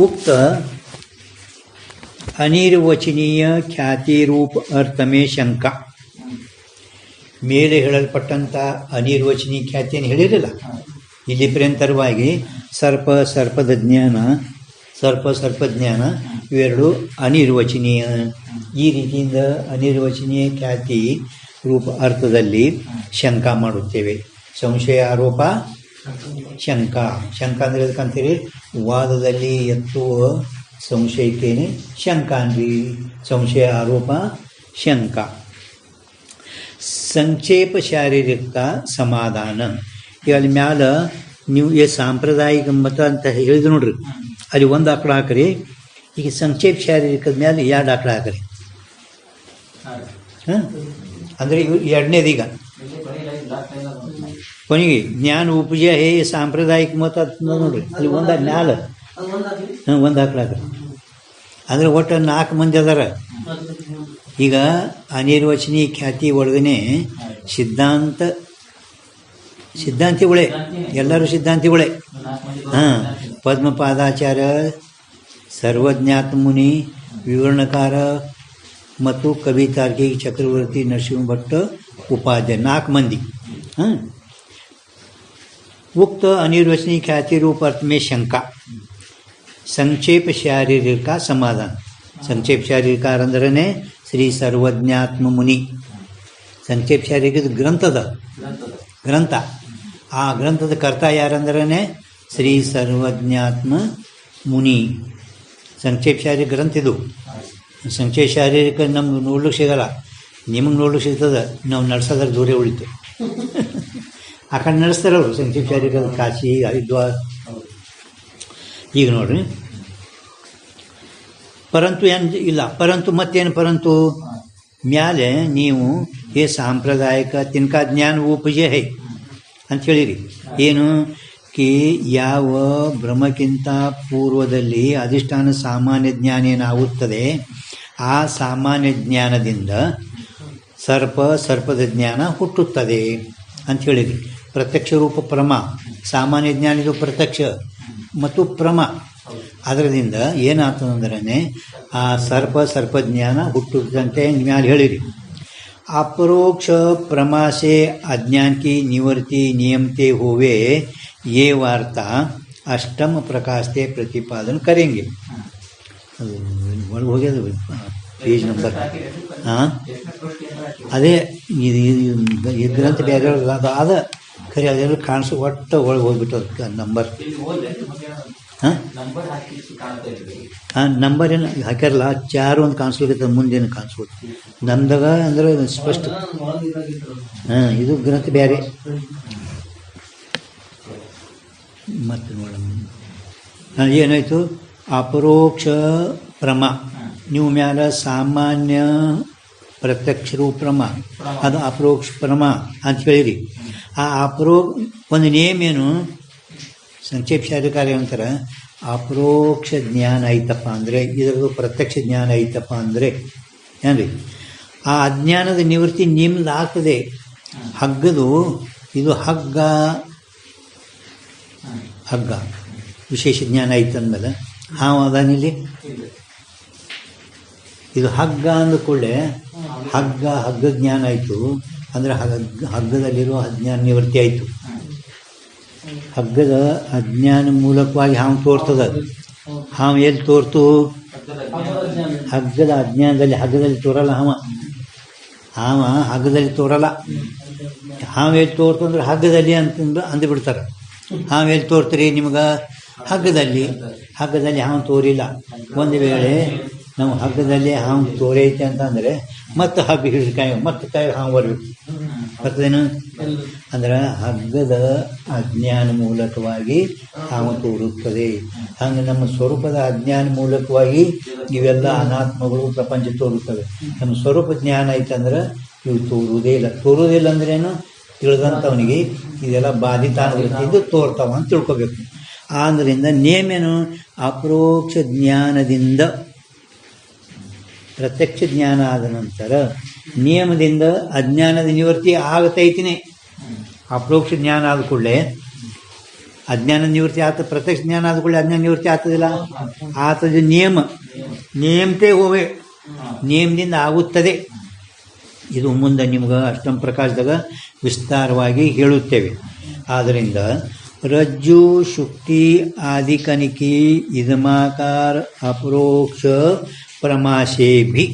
उक्त ಅನಿರ್ವಚನೀಯ ಖ್ಯಾತಿರೂಪ ಅರ್ಥಮೇ ಶಂಕ. ಮೇಲೆ ಹೇಳಲ್ಪಟ್ಟಂಥ ಅನಿರ್ವಚನೀಯ ಖ್ಯಾತಿಯನ್ನು ಹೇಳಿರಲಿಲ್ಲ. ಇಲ್ಲಿ ಪರ್ಯಂತರವಾಗಿ ಸರ್ಪಜ್ಞಾನ ಇವೆರಡು ಅನಿರ್ವಚನೀಯ. ಈ ರೀತಿಯಿಂದ ಅನಿರ್ವಚನೀಯ ಖ್ಯಾತಿ ರೂಪ ಅರ್ಥದಲ್ಲಿ ಶಂಕ ಮಾಡುತ್ತೇವೆ. ಸಂಶಯ ಆರೋಪ ಶಂಕ. ಅಂದರೆ ಅದಕ್ಕಂತೀರಿ ವಾದದಲ್ಲಿ ಎತ್ತುವ ಸಂಶಯಕ್ಕೇನೆ ಶಂಕ ಅಂದ್ರಿ. ಸಂಶಯ ಆರೋಪ ಶಂಕ. ಸಂಕ್ಷೇಪ ಶಾರೀರಿಕ ಸಮಾಧಾನ. ಈಗ ಅಲ್ಲಿ ಮ್ಯಾಲ ನೀವು ಸಾಂಪ್ರದಾಯಿಕ ಮತ ಅಂತ ಹೇಳಿದ್ರು ನೋಡ್ರಿ, ಅಲ್ಲಿ ಒಂದು ಆಕಳ ಹಾಕ್ರಿ. ಈಗ ಸಂಕ್ಷೇಪ ಶಾರೀರಿಕದ ಮೇಲೆ 2 ಆಕಳ ಹಾಕ್ರಿ. ಅಂದರೆ ಎರಡನೇದು ಈಗ ಕೊನೆಗೆ ಜ್ಞಾನ ಉಪಜಯ ಹೇ ಸಾಂಪ್ರದಾಯಿಕ ಮತ ನೋಡ್ರಿ, ಅಲ್ಲಿ ಒಂದು ಮ್ಯಾಲ ಒಂದು ಆಕಳ ಹಾಕ್ರಿ. ಅಂದರೆ ಒಟ್ಟು 4 ಮಂದಿ ಅದಾರ. ಈಗ ಅನಿರ್ವಚನೀಯ ಖ್ಯಾತಿ ಒಳಗನೆ ಸಿದ್ಧಾಂತಿಗಳೇ, ಎಲ್ಲರೂ ಸಿದ್ಧಾಂತಿಗಳೇ. ಪದ್ಮಪಾದಾಚಾರ್ಯ, ಸರ್ವಜ್ಞಾತ ಮುನಿ, ವಿವರಣಕಾರ ಮತ್ತು ಕವಿ ತಾರ್ಕಿಕ ಚಕ್ರವರ್ತಿ ನರಸಿಂಹ ಭಟ್ಟ ಉಪಾಧ್ಯಾಯ 4 ಮಂದಿ. ಉಕ್ತ ಅನಿರ್ವಚನೀಯ ಖ್ಯಾತಿ ರೂಪ ಅರ್ಥಮೇ ಶಂಕ. ಸಂಕ್ಷೇಪ ಶಾರೀರಿಕ ಸಮಾಧಾನ. ಸಂಕ್ಷೇಪ ಶಾರೀರಿಕ ಅಂದ್ರೆ ಶ್ರೀ ಸರ್ವಜ್ಞಾತ್ಮ ಮುನಿ. ಸಂಕ್ಷೇಪ ಶಾರೀರಿಕದ ಗ್ರಂಥ. ಆ ಗ್ರಂಥದ ಕರ್ತ ಯಾರಂದ್ರೆ ಶ್ರೀ ಸರ್ವಜ್ಞಾತ್ಮ ಮುನಿ. ಸಂಕ್ಷೇಪ ಶಾರೀರಿಕ ಗ್ರಂಥ ಇದು. ಸಂಕ್ಷೇಪ ಶಾರೀರಿಕ ನಮ್ಗೆ ನೋಡ್ಲಿಕ್ಕೆ ಸಿಗಲ್ಲ, ನಿಮಗೆ ನೋಡ್ಲಿಕ್ಕೆ ಸಿಗ್ತದೆ. ನಾವು ನಡ್ಸೋದ್ರ ದೂರ ಉಳಿತು. ಆ ಕಡೆ ನಡೆಸ್ತಾರೆ ಅವರು ಸಂಕ್ಷೇಪ ಶಾರೀರಿಕ, ಕಾಶಿ, ಹರಿದ್ವಾರ. ಈಗ ನೋಡ್ರಿ, ಪರಂತು ಏನು ಇಲ್ಲ. ಪರಂತು ಮ್ಯಾಲೆ ನೀವು ಸಾಂಪ್ರದಾಯಿಕ ತಿನ್ಕಾ ಜ್ಞಾನ ಉಪಜಯ ಹೈ ಅಂತ ಹೇಳಿರಿ. ಏನು ಕಿ ಯಾವ ಭ್ರಮಕ್ಕಿಂತ ಪೂರ್ವದಲ್ಲಿ ಅಧಿಷ್ಠಾನ ಸಾಮಾನ್ಯ ಜ್ಞಾನ ಏನಾಗುತ್ತದೆ, ಆ ಸಾಮಾನ್ಯ ಜ್ಞಾನದಿಂದ ಸರ್ಪದ ಜ್ಞಾನ ಹುಟ್ಟುತ್ತದೆ ಅಂತ ಹೇಳಿರಿ. ಪ್ರತ್ಯಕ್ಷ ರೂಪ ಪ್ರಮ. ಸಾಮಾನ್ಯ ಜ್ಞಾನ ಇದು ಪ್ರತ್ಯಕ್ಷ ಮತ್ತು ಪ್ರಮ. ಅದರಿಂದ ಏನಾಗ್ತದಂದ್ರೆ ಆ ಸರ್ಪಜ್ಞಾನ ಹುಟ್ಟುತ್ತಂತೆ ಮ್ಯಾಲೆ ಹೇಳಿರಿ. ಅಪರೋಕ್ಷ ಪ್ರಮಾಸೆ ಅಜ್ಞಾನ ಕಿ ನಿವೃತ್ತಿ ನಿಯಮತೆ ಹೋವೆ ये वार्ता अष्टम प्रकाश से प्रतिपादन करेंगे. हो गया पेज नंबर. ಅದೇ ಇದು ಗ್ರಂಥ ಬೇರೆ ಅದ ಖರೆ ಅದೆಲ್ಲ ಕಾಣಿಸೋ ಒಟ್ಟು ಒಳಗೆ ಹೋಗ್ಬಿಟ್ಟು ನಂಬರ್. ನಂಬರ್ ಏನು ಹಾಕ್ಯಾರಲ್ಲ, 4 ಒಂದು ಕಾಣಿಸ್ಲಿಕ್ಕೆ ಮುಂದೇನು ಕಾಣಿಸ್ಬೋದು ನಂದಾಗ ಅಂದ್ರೆ ಸ್ಪಷ್ಟ. ಇದು ಗ್ರಂಥ ಬೇರೆ. ಮತ್ತೆ ನೋಡೋಣ ಏನಾಯಿತು. ಅಪರೋಕ್ಷ ಪ್ರಮ. ನೀವು ಮ್ಯಾಲ ಸಾಮಾನ್ಯ ಪ್ರತ್ಯಕ್ಷ ರೂಪ ಪ್ರಮ, ಅದು ಅಪರೋಕ್ಷ ಪ್ರಮ ಅಂತ ಹೇಳಿರಿ. ಆ ಒಂದು ನೇಮ್ ಏನು ಸಂಕ್ಷೇಪ ಶಾರೀರಿಕ ಅಂತಾರೆ. ಅಪರೋಕ್ಷ ಜ್ಞಾನ ಐತಪ್ಪ ಅಂದರೆ, ಇದರದ್ದು ಪ್ರತ್ಯಕ್ಷ ಜ್ಞಾನ ಐತಪ್ಪ ಅಂದರೆ ಏನ್ರಿ, ಆ ಅಜ್ಞಾನದ ನಿವೃತ್ತಿ ನಿಮ್ದು ಆಗ್ತದೆ. ಹಗ್ಗದು ಇದು ಹಗ್ಗ ವಿಶೇಷ ಜ್ಞಾನ ಐತಂದಲ್ಲ. ಅದಾನಿಲ್ಲಿ ಇದು ಹಗ್ಗ ಅಂದ ಕೂಡಲೇ ಹಗ್ಗ ಜ್ಞಾನ ಆಯಿತು ಅಂದರೆ ಹಗ್ಗದಲ್ಲಿರೋ ಅಜ್ಞಾನ ನಿವೃತ್ತಿ ಆಯಿತು. ಹಗ್ಗದ ಅಜ್ಞಾನ ಮೂಲಕವಾಗಿ ಹಾವು ತೋರ್ತದ. ಹಾವು ಎಲ್ಲಿ ತೋರ್ತು? ಹಗ್ಗದ ಅಜ್ಞಾನದಲ್ಲಿ. ಹಗ್ಗದಲ್ಲಿ ತೋರಲ್ಲ ಹಾವ ಹಗ್ಗದಲ್ಲಿ ತೋರಲ್ಲ. ಹಾವು ಎಲ್ಲಿ ತೋರ್ತು ಅಂದ್ರೆ ಹಗ್ಗದಲ್ಲಿ ಅಂತಂದು ಅಂದುಬಿಡ್ತಾರೆ. ಹಾವು ಎಲ್ಲಿ ತೋರ್ತೀರಿ ನಿಮ್ಗೆ? ಹಗ್ಗದಲ್ಲಿ ಹಾವು ತೋರಿಲ್ಲ. ಒಂದು ವೇಳೆ ನಾವು ಹಗ್ಗದಲ್ಲಿ ಹಾವು ತೋರೈತೆ ಅಂತಂದರೆ ಮತ್ತೆ ಹಗ್ಗ ಹಿಡಿದು ಮತ್ತೆ ಹಾವು ಬರಬೇಕು. ಬರ್ತದೇನು ಅಂದ್ರೆ ಹಗ್ಗದ ಅಜ್ಞಾನ ಮೂಲಕವಾಗಿ ಹಾವು ತೋರುತ್ತದೆ. ಹಂಗೆ ನಮ್ಮ ಸ್ವರೂಪದ ಅಜ್ಞಾನ ಮೂಲಕವಾಗಿ ಇವೆಲ್ಲ ಅನಾತ್ಮಗಳು ಪ್ರಪಂಚ ತೋರುತ್ತವೆ. ನಮ್ಮ ಸ್ವರೂಪ ಜ್ಞಾನ ಐತಂದ್ರೆ ಇವು ತೋರುವುದೇ ಇಲ್ಲ ಅಂದ್ರೇನು, ತಿಳಿದಂಥವನಿಗೆ ಇದೆಲ್ಲ ಬಾಧಿತಾನುವೃತ್ತಿಯಿಂದ ತೋರ್ತಾವ ಅಂತ ತಿಳ್ಕೊಬೇಕು. ಆದ್ದರಿಂದ ನೇಮೇನು ಅಪರೋಕ್ಷ ಜ್ಞಾನದಿಂದ ಪ್ರತ್ಯಕ್ಷ ಜ್ಞಾನ ಆದ ನಂತರ ನಿಯಮದಿಂದ ಅಜ್ಞಾನದ ನಿವೃತ್ತಿ ಆಗತೈತಿನೇ. ಅಪರೋಕ್ಷ ಜ್ಞಾನ ಆದ ಕೂಡಲೇ ಅಜ್ಞಾನ ನಿವೃತ್ತಿ ಆತ, ಪ್ರತ್ಯಕ್ಷ ಜ್ಞಾನ ಆದ ಕೂಡ ಅಜ್ಞಾನ ನಿವೃತ್ತಿ ಆಗ್ತದಿಲ್ಲ. ಆತದ ನಿಯಮತೆ ಹೋವೆ, ನಿಯಮದಿಂದ ಆಗುತ್ತದೆ. ಇದು ಮುಂದೆ ನಿಮ್ಗೆ ಅಷ್ಟಮ ಪ್ರಕಾಶದಾಗ ವಿಸ್ತಾರವಾಗಿ ಹೇಳುತ್ತೇವೆ. ಆದ್ದರಿಂದ ರಜ್ಜು ಶುಕ್ತಿ ಆದಿಕನಿಕಿ ಇದಮಾಕಾರ ಅಪರೋಕ್ಷ ಪ್ರಮಾಸೇಭಿ.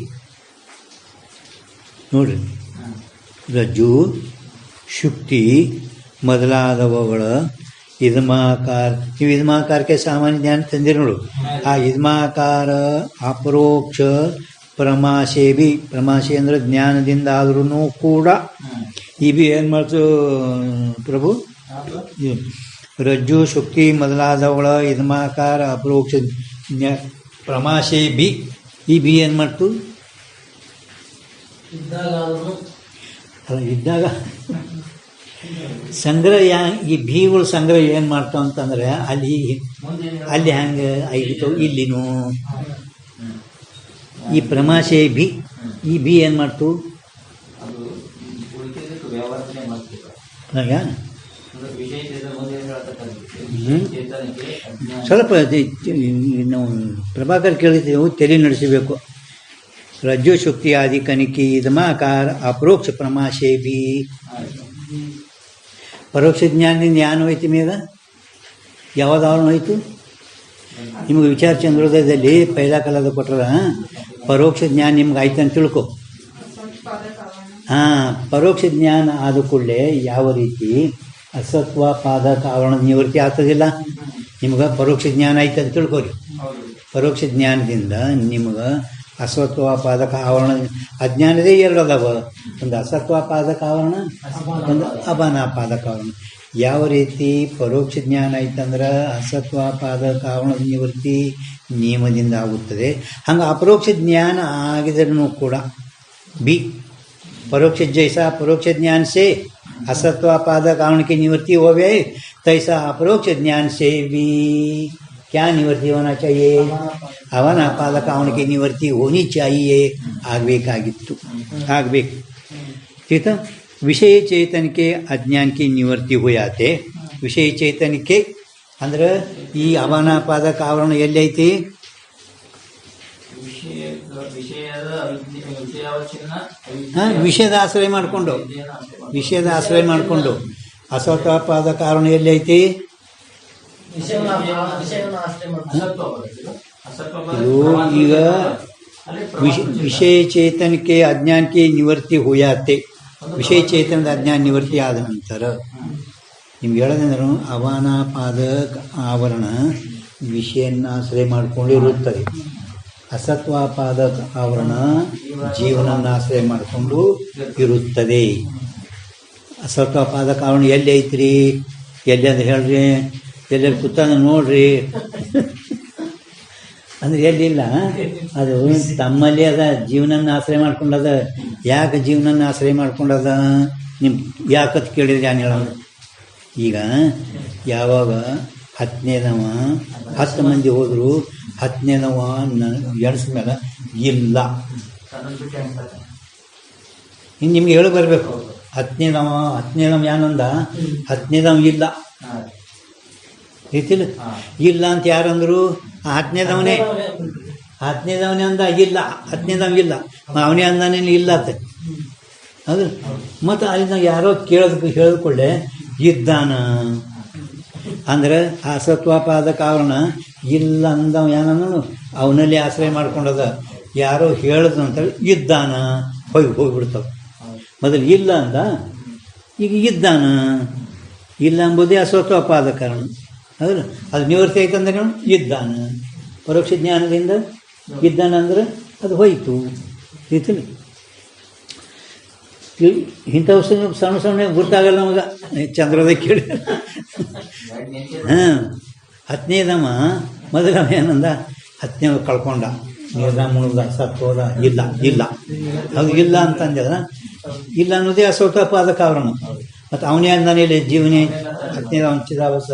ನೋಡ್ರಿ, ರಜ್ಜು ಶುಕ್ತಿ ಮೊದಲಾದವುಗಳ ಇದಮಾಕಾರ, ನೀವು ಇದಮಾಕಾರಕ್ಕೆ ಸಾಮಾನ್ಯ ಜ್ಞಾನ ತಂದಿರಿ ನೋಡು. ಆ ಇದಮಾಕಾರ ಅಪರೋಕ್ಷ ಪ್ರಮಾಸೇಭಿ, ಪ್ರಮಾಸೆ ಅಂದರೆ ಜ್ಞಾನದಿಂದ ಆದ್ರೂ ಕೂಡ ಈ ಬಿ ಏನು ಮಾಡ್ತು ಪ್ರಭು? ರಜ್ಜು ಶುಕ್ತಿ ಮೊದಲಾದವುಗಳ ಇದಮಾಕಾರ ಅಪರೋಕ್ಷ ಪ್ರಮಾಸೆ ಬಿ. ಈ ಬಿ ಏನು ಮಾಡ್ತು? ಇದ್ದಾಗ ಸಂಗ್ರಹ ಈ ಬಿಗಳು ಸಂಗ್ರಹ ಏನು ಮಾಡ್ತಾವ ಅಂತಂದ್ರೆ ಅಲ್ಲಿ ಹಂಗೆ ಆಗಿತ್ತು. ಇಲ್ಲಿನೂ ಈ ಪ್ರಮಾಸೆ ಬಿ, ಈ ಬಿ ಏನು ಮಾಡ್ತು? ಹಾಗ ಸ್ವಲ್ಪ ನಾವು ಪ್ರಭಾಕರ್ ಕೇಳಿದ್ದೆವು, ತಲೆ ನಡೆಸಬೇಕು. ರಜ್ಜು ಶುಕ್ತಿ ಆದಿ ಕನಿಕಿ ಇದಮಾಕಾರ ಅಪರೋಕ್ಷ ಪ್ರಮಾಸೆ ಬಿ. ಪರೋಕ್ಷ ಜ್ಞಾನದಿಂದ ಏನು ಹೋಯ್ತು ಮೇಗ? ಯಾವ್ದಾವ್ನು ಹೋಯ್ತು? ನಿಮಗೆ ವಿಚಾರ ಚಂದ್ರೋದಯದಲ್ಲಿ ಪೈಲಾ ಕಾಲದ ಕೊಟ್ಟರ ಪರೋಕ್ಷ ಜ್ಞಾನ ನಿಮ್ಗೆ ಆಯ್ತು ಅಂತ ತಿಳ್ಕೊ. ಪರೋಕ್ಷ ಜ್ಞಾನ ಆದ ಕೂಡಲೇ ಯಾವ ರೀತಿ ಅಸತ್ವ ಪಾದಕ ಆವರಣದ ನಿವೃತ್ತಿ ಆಗ್ತದಿಲ್ಲ. ನಿಮ್ಗೆ ಪರೋಕ್ಷ ಜ್ಞಾನ ಆಯ್ತು ಅಂತ ತಿಳ್ಕೊರಿ. ಪರೋಕ್ಷ ಜ್ಞಾನದಿಂದ ನಿಮ್ಗೆ ಅಸತ್ವ ಪಾದಕ ಆವರಣ, ಅಜ್ಞಾನದೇ ಎರಡು ಅದಾವ, ಒಂದು ಅಸತ್ವ ಪಾದಕ ಆವರಣ, ಒಂದು ಅಬಾನ ಪಾದಕ ಆವರಣ. ಯಾವ ರೀತಿ ಪರೋಕ್ಷ ಜ್ಞಾನ ಆಯ್ತಂದ್ರೆ ಅಸತ್ವ ಪಾದಕ ಆವರಣದ ನಿವೃತ್ತಿ ನಿಯಮದಿಂದ ಆಗುತ್ತದೆ, ಹಂಗೆ ಅಪರೋಕ್ಷ ಜ್ಞಾನ ಆಗಿದ್ರೂ ಕೂಡ ಬಿ परोक्ष जैसा परोक्ष ज्ञान से असत्वापादक आवरण की निवृत्ति होवे, तैसा अपरोक्ष ज्ञान से भी क्या निवृत्ति होना चाहिए? अवनापादक आवरण की निवृत्ति होनी चाहिए. ಆಗಬೇಕಾಗಿತ್ತು. ठीक है. विषय चेतन के अज्ञान की निवृत्ति हो जाते. विषय चेतन के ಅಂದ್ರೆ ಈ ಅವನಾಪಾದಕ ಆವರಣ ಎಲ್ಲೈತಿ? ವಿಷಯದ ಆಶ್ರಯ ಮಾಡಿಕೊಂಡು ಅಸತ್ವಾಪಾದಕ ಆವರಣ ಎಲ್ಲೈತಿ? ಈಗ ವಿಷಯ ಚೇತನ के अज्ञान की निवृत्ति हो जाते. ವಿಷಯ ಚೇತನದ ಅಜ್ಞಾನ ನಿವೃತ್ತಿ ಆದ ನಂತರ ನಿಮ್ಗೆ ಹೇಳೋದಂದ್ರೆ ಅವನಾಪಾದಕ ಆವರಣ ವಿಷಯನ್ನ ಆಶ್ರಯ ಮಾಡಿಕೊಂಡಿರುತ್ತದೆ. ಅಸತ್ವಾಪಾದಕ ಆವರಣ ಜೀವನನ್ನ ಆಶ್ರಯ ಮಾಡಿಕೊಂಡು ಇರುತ್ತದೆ. ಅಸತ್ವಾಪಾದಕ ಆವರಣ ಎಲ್ಲಿ ಐತ್ರಿ? ಎಲ್ಲಿ ಅಂದ್ರೆ ಹೇಳ್ರಿ, ಎಲ್ಲೆಲ್ಲಿ ಕೂತಾಗ ನೋಡ್ರಿ ಅಂದ್ರೆ ಎಲ್ಲಿಲ್ಲ. ಅದು ತಮ್ಮಲ್ಲಿ ಅದ, ಜೀವನನ್ನ ಆಶ್ರಯ ಮಾಡ್ಕೊಂಡದ. ಯಾಕೆ ಜೀವನನ್ನ ಆಶ್ರಯ ಮಾಡ್ಕೊಂಡದ? ನಿಮ್ ಯಾಕತ್ ಕೇಳಿದ್ರೆ ಏನು ಹೇಳೋದು? ಈಗ ಯಾವಾಗ 10ನೇದವ 10 ಮಂದಿ ಹೋದ್ರು, 10ನೇದವ ಎಣಿಸಿದ ಮೇಲೆ ಇಲ್ಲ. ಇನ್ನು ನಿಮ್ಗೆ ಹೇಳಿ ಬರಬೇಕು. 10ನೇದವ ಏನಂದ? 10ನೇದವ ಇಲ್ಲ ರೀತಿಲಿ ಇಲ್ಲ ಅಂತ ಯಾರಂದ್ರು? 10ನೇದವನೇ ಅಂದ ಇಲ್ಲ. 10ನೇದವ ಇಲ್ಲ, ಅವನೇ ಅಂದಾನೇನು ಇಲ್ಲ ಅಂತ. ಹೌದು. ಮತ್ತು ಅಲ್ಲಿಂದ ಯಾರೋ ಹೇಳಿದ್ಕೊಳ್ಳೆ ಇದ್ದಾನ ಅಂದ್ರೆ ಅಸತ್ವಾಪಾದಕ ಆವರಣ ಇಲ್ಲ ಅಂದವ ಏನಂದನು, ಅವನಲ್ಲಿ ಆಶ್ರಯ ಮಾಡ್ಕೊಂಡದ. ಯಾರೋ ಹೇಳಿದ್ರು ಅಂತೇಳಿ ಇದ್ದಾನ ಹೋಗಿಬಿಡ್ತಾವ. ಮೊದಲು ಇಲ್ಲ ಅಂದ, ಈಗ ಇದ್ದಾನ. ಇಲ್ಲ ಎಂಬುದೇ ಅಸತ್ವಾಪಾದಕ ಕಾರಣ. ಹೌದು. ಅದು ನಿವೃತ್ತಿ ಆಯ್ತಂದ್ರೆ ಇದ್ದಾನ. ಪರೋಕ್ಷ ಜ್ಞಾನದಿಂದ ಇದ್ದಾನ ಅಂದ್ರೆ ಅದು ಹೋಯ್ತು. ರೀತಿಲಿ ಇಂಥವು ಸಣ್ಣ ಗುರ್ತಾಗಲ್ಲ ನಮಗೆ. ಚಂದ್ರೋದಯ ಕೇಳಿ 10ನೇದವ ಮೊದಲವ ಏನಂದ? 10ನೇವ ಕಳ್ಕೊಂಡ, ನೀರ್ನ ಮುಳುಗ್ದ, ಸತ್ತೋದ. ಇಲ್ಲ ಅದು ಇಲ್ಲ ಅಂತಂದ. ಇಲ್ಲ ಅನ್ನೋದೇ ಅಸತ್ವಾಪಾದಕ ಆವರಣ. ಮತ್ತು ಅವನೇ ಅಂದಾನೆ ಜೀವನೇ 10ನೇದವ ಚಿದಾವಸ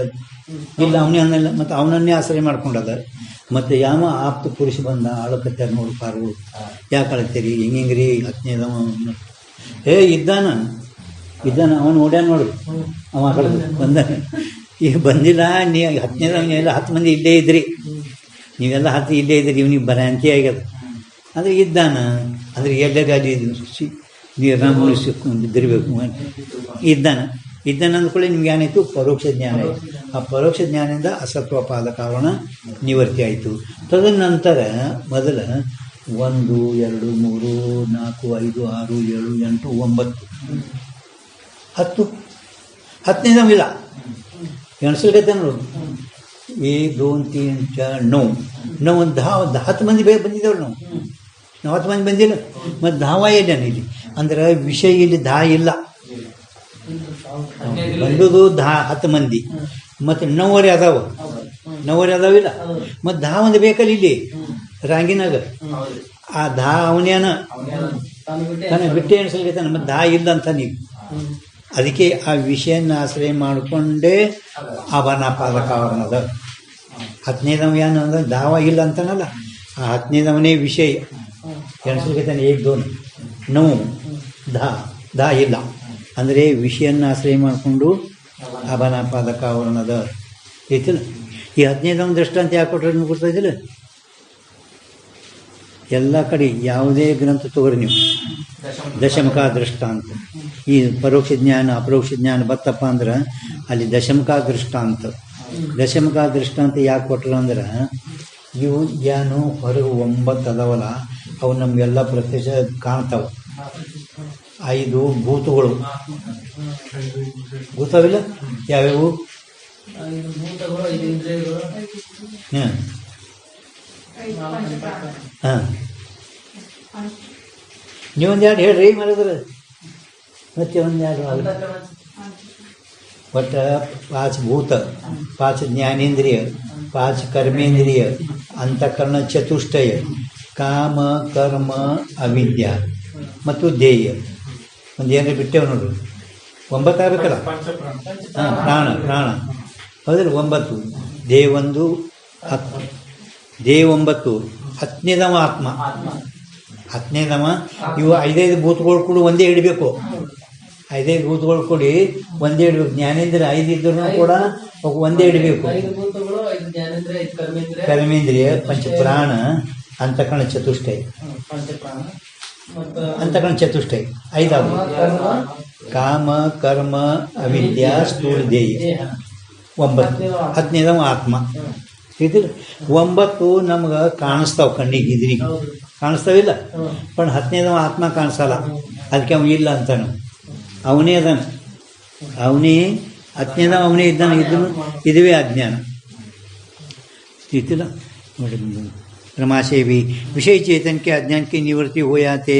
ಇಲ್ಲ, ಅವನೇ ಅಂದಲ್ಲ. ಮತ್ತು ಅವನನ್ನೇ ಆಶ್ರಯ ಮಾಡ್ಕೊಂಡದ. ಮತ್ತು ಯಾವ ಆಪ್ತ ಪುರುಷ ಬಂದ ಆಳಕತ್ಯಾರ ನೋಡಿ ಪಾರು, ಯಾಕೆ ಅಳತ್ತೀರಿ ಹಿಂಗ್ರಿ? 10ನೇದವ ಇದ್ದಾನ ಅವನು ನೋಡ್ಯಾನ ನೋಡ್ರಿ, ಅವ ಕಡೆ ಬಂದಾನೆ. ಈಗ ಬಂದಿಲ್ಲ. ನೀವು 10ನೇದವನ್ನೆಲ್ಲ 10 ಮಂದಿ ಇಲ್ಲೇ ಇದ್ರಿ, ನೀವೆಲ್ಲ 10 ಇಲ್ಲೇ ಇದ್ರಿ, ಇವನಿಗೆ ಭ್ರಾಂತಿ ಆಗ್ಯದ. ಅಂದರೆ ಇದ್ದಾನ ಅಂದರೆ ಎಲ್ಲರೂ ಅಲ್ಲಿ ನೀರನ್ನ ಮುಳಿಸಿಕೊಂಡಿರಬೇಕು. ಇದ್ದಾನ ಅಂದ್ಕೊಳ್ಳಿ ನಿಮ್ಗೆ ಏನಾಯಿತು? ಪರೋಕ್ಷ ಜ್ಞಾನ ಆಯಿತು. ಆ ಪರೋಕ್ಷ ಜ್ಞಾನದಿಂದ ಅಸತ್ವಪಾದ ಕಾರಣ ನಿವೃತ್ತಿ ಆಯಿತು. ತದನಂತರ ಮೊದಲ 1 2 3 4 5 6 7 8 9 10 10ನೇದವಿಲ್ಲ ಎಣಿಸಲ್ಗೈತೆ ನೋಡು. 1 2 3 4 9 ಒಂದು 10 ಮಂದಿ ಬಂದಿದ್ದೇವೆ ನಾವು 10 ಮಂದಿ ಬಂದಿಲ್ಲ. ಮತ್ತು 10 ಇದ್ದಾನೆ ಇಲ್ಲಿ ಅಂದ್ರೆ ವಿಷಯ ಇಲ್ಲಿ 10 ಇಲ್ಲ, ಬಂದುದು 10 ಮಂದಿ ಮತ್ತು 9 ಅದಾವ, 9 ಅದಾವಿಲ್ಲ. ಮತ್ತು 10 ಮಂದಿ ಬೇಕಲ್ಲ ಇಲ್ಲಿ ರಾಂಗಿನಾಗ. ಆ 10 ಅವನೇನ ತಾನೇ ಬಿಟ್ಟೆ ಎಣಿಸಲ್ಗೈತಾನೆ. ಮತ್ತು 10 ಇಲ್ಲ ಅಂತ ನೀವು ಅದಕ್ಕೆ ಆ ವಿಷಯನ ಆಶ್ರಯ ಮಾಡಿಕೊಂಡೇ ಅವನಾಪಾದಕ ಅವನದ 10ನೇದವ ಏನು ಅಂದ್ರೆ 10 ಇಲ್ಲ ಅಂತಾನಲ್ಲ, ಆ 10ನೇದವನೇ ವಿಷಯ ಎಣಿಸಲ್ಗೈತಾನೆ. 1 2 9 10 ಇಲ್ಲ ಅಂದರೆ ವಿಷಯನ್ನ ಆಶ್ರಯ ಮಾಡಿಕೊಂಡು ಅಭನಾಪಾದಕ ಅವರಣದ ಐತಿಲ್ಲ. ಈ 15ನೇ ದೃಷ್ಟಾಂತ ಯಾಕೆ ಕೊಟ್ಟರೆ ನಿಮ್ಗೆ ಗೊತ್ತಾಯ್ತಿಲ್ಲ? ಎಲ್ಲ ಕಡೆ ಯಾವುದೇ ಗ್ರಂಥ ತಗೋರಿ ನೀವು, ದಶಮಕ ದೃಷ್ಟಾಂತ. ಈ ಪರೋಕ್ಷ ಜ್ಞಾನ ಅಪರೋಕ್ಷ ಜ್ಞಾನ ಬತ್ತಪ್ಪ ಅಂದ್ರೆ ಅಲ್ಲಿ ದಶಮಕ ದೃಷ್ಟಾಂತ. ದಶಮಕ ದೃಷ್ಟಾಂತ ಯಾಕೆ ಕೊಟ್ಟರು ಅಂದ್ರೆ ಇವು ಏನು ಹೊರಗೆ 9 ಅದಾವಲ್ಲ ಅವು ನಮಗೆಲ್ಲ ಪ್ರತ್ಯಕ್ಷ ಕಾಣ್ತಾವೆ. 5 ಭೂತಗಳು ಗೊತ್ತಾವಿಲ್ಲ ಯಾವ್ಯಾವು? ಹಾಂ ನೀವೊಂದು 2 ಹೇಳ್ರಿ ಮಾಡಿದ್ರೆ ಮತ್ತೆ ಒಂದು 2 ಒಟ್ಟು 5 ಭೂತ, 5 ಜ್ಞಾನೇಂದ್ರಿಯ, 5 ಕರ್ಮೇಂದ್ರಿಯ, ಅಂತಃಕರಣ ಚತುಷ್ಟಯ, ಕಾಮ ಕರ್ಮ ಅವಿದ್ಯ ಮತ್ತು ಧ್ಯೇಯ. ಒಂದು ಏನಾರು ಬಿಟ್ಟೇವೆ ನೋಡ್ರಿ, 9 ಆಗಬೇಕಲ್ಲ. ಹಾಂ ಪ್ರಾಣ ಹೌದಿಲ್ಲ 9. ದೇಹ 1 10, ದೇಹ 9. 10ನೇದವ ಆತ್ಮ, 10ನೇದವ. ಇವು 5 ಭೂತಗಳು ಕೂಡ ಒಂದೇ ಹಿಡಬೇಕು, 5 ಭೂತಗಳು ಕೂಡಿ ಒಂದೇ ಹಿಡಬೇಕು. ಜ್ಞಾನೇಂದ್ರಿಯ 5 ಇದ್ರೂ ಕೂಡ ಒಂದೇ ಹಿಡಬೇಕು. ಕರ್ಮೇಂದ್ರಿಯ, ಪಂಚಪ್ರಾಣ, ಅಂತಃಕರಣ ಚತುಷ್ಟಯ, ಅಂತಃಕರಣ ಚತುಷ್ಟಯ 5 ಕಾಮ ಕರ್ಮ ಅವಿದ್ಯಾ ಸ್ಥೂಲ ಧ್ಯೇಯ 9. 10ನೇದವ ಆತ್ಮ. ತಿಳಿದಿಲ್ಲ 9 ನಮ್ಗೆ ಕಾಣಿಸ್ತಾವ, ಕಣ್ಣಿಗೆ ಇದ್ರಿಗೆ ಕಾಣಿಸ್ತಾವಿಲ್ಲ. पण 10ನೇದವ ಆತ್ಮ ಕಾಣಿಸಲ್ಲ, ಅದಕ್ಕೆ ಅವನು ಇಲ್ಲ ಅಂತಾನು. ಅವನೇ ಅದಾನ, ಅವನೇ 10ನೇದವ ಅವನೇ ಇದ್ದಾನೆ. ಇದುವೇ ಅಜ್ಞಾನ. ತಿಳಿತಿಲ್ಲ ನೋಡಿ. रमाशेवी विषय चेतन के अज्ञान की निवृत्ति हो जाते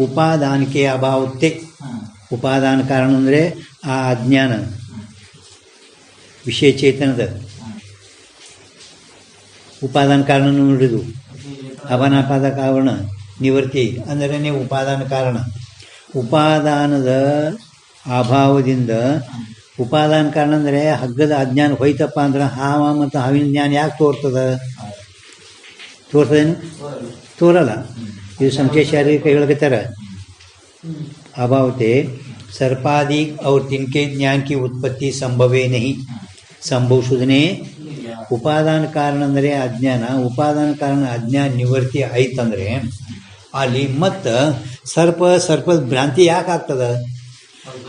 उपादान के अभाव ते. उपादान कारण ಅಂದರೆ ಆ ಅಜ್ಞಾನ ವಿಷಯ ಚೇತನದ ಉಪಾದಾನ ಕಾರಣ ನೋಡಿದು. ಅವನಾಪಾದಕ ಆವರಣ ನಿವೃತ್ತಿ ಅಂದರೆ ಉಪಾದಾನ ಕಾರಣ. ಉಪಾದಾನದ ಅಭಾವದಿಂದ ಉಪಾದಾನ ಕಾರಣ ಅಂದರೆ ಹಗ್ಗದ ಅಜ್ಞಾನ ಹೋಯ್ತಪ್ಪ ಅಂದ್ರೆ ಹಾವ ಮತ್ತು ಹಾವಿನ ಜ್ಞಾನ ಯಾಕೆ ತೋರ್ತದೇನು? ತೋರಲ್ಲ. ಇದು ಸಂಶಯ ಶಾರೀರಿಕ ಹೇಳಕತ್ತಾರ. अभावते सर्पादि और तिनके ज्ञान की उत्पत्ति संभवे नहीं. संभव शुद्धने ಉಪಾದಾನ ಕಾರಣ ಅಂದರೆ ಅಜ್ಞಾನ. ಉಪಾದಾನ ಕಾರಣ ಅಜ್ಞಾನ ನಿವೃತ್ತಿ ಆಯ್ತಂದರೆ ಅಲ್ಲಿ ಮತ್ತು ಸರ್ಪದ ಭ್ರಾಂತಿ ಯಾಕೆ ಆಗ್ತದೆ?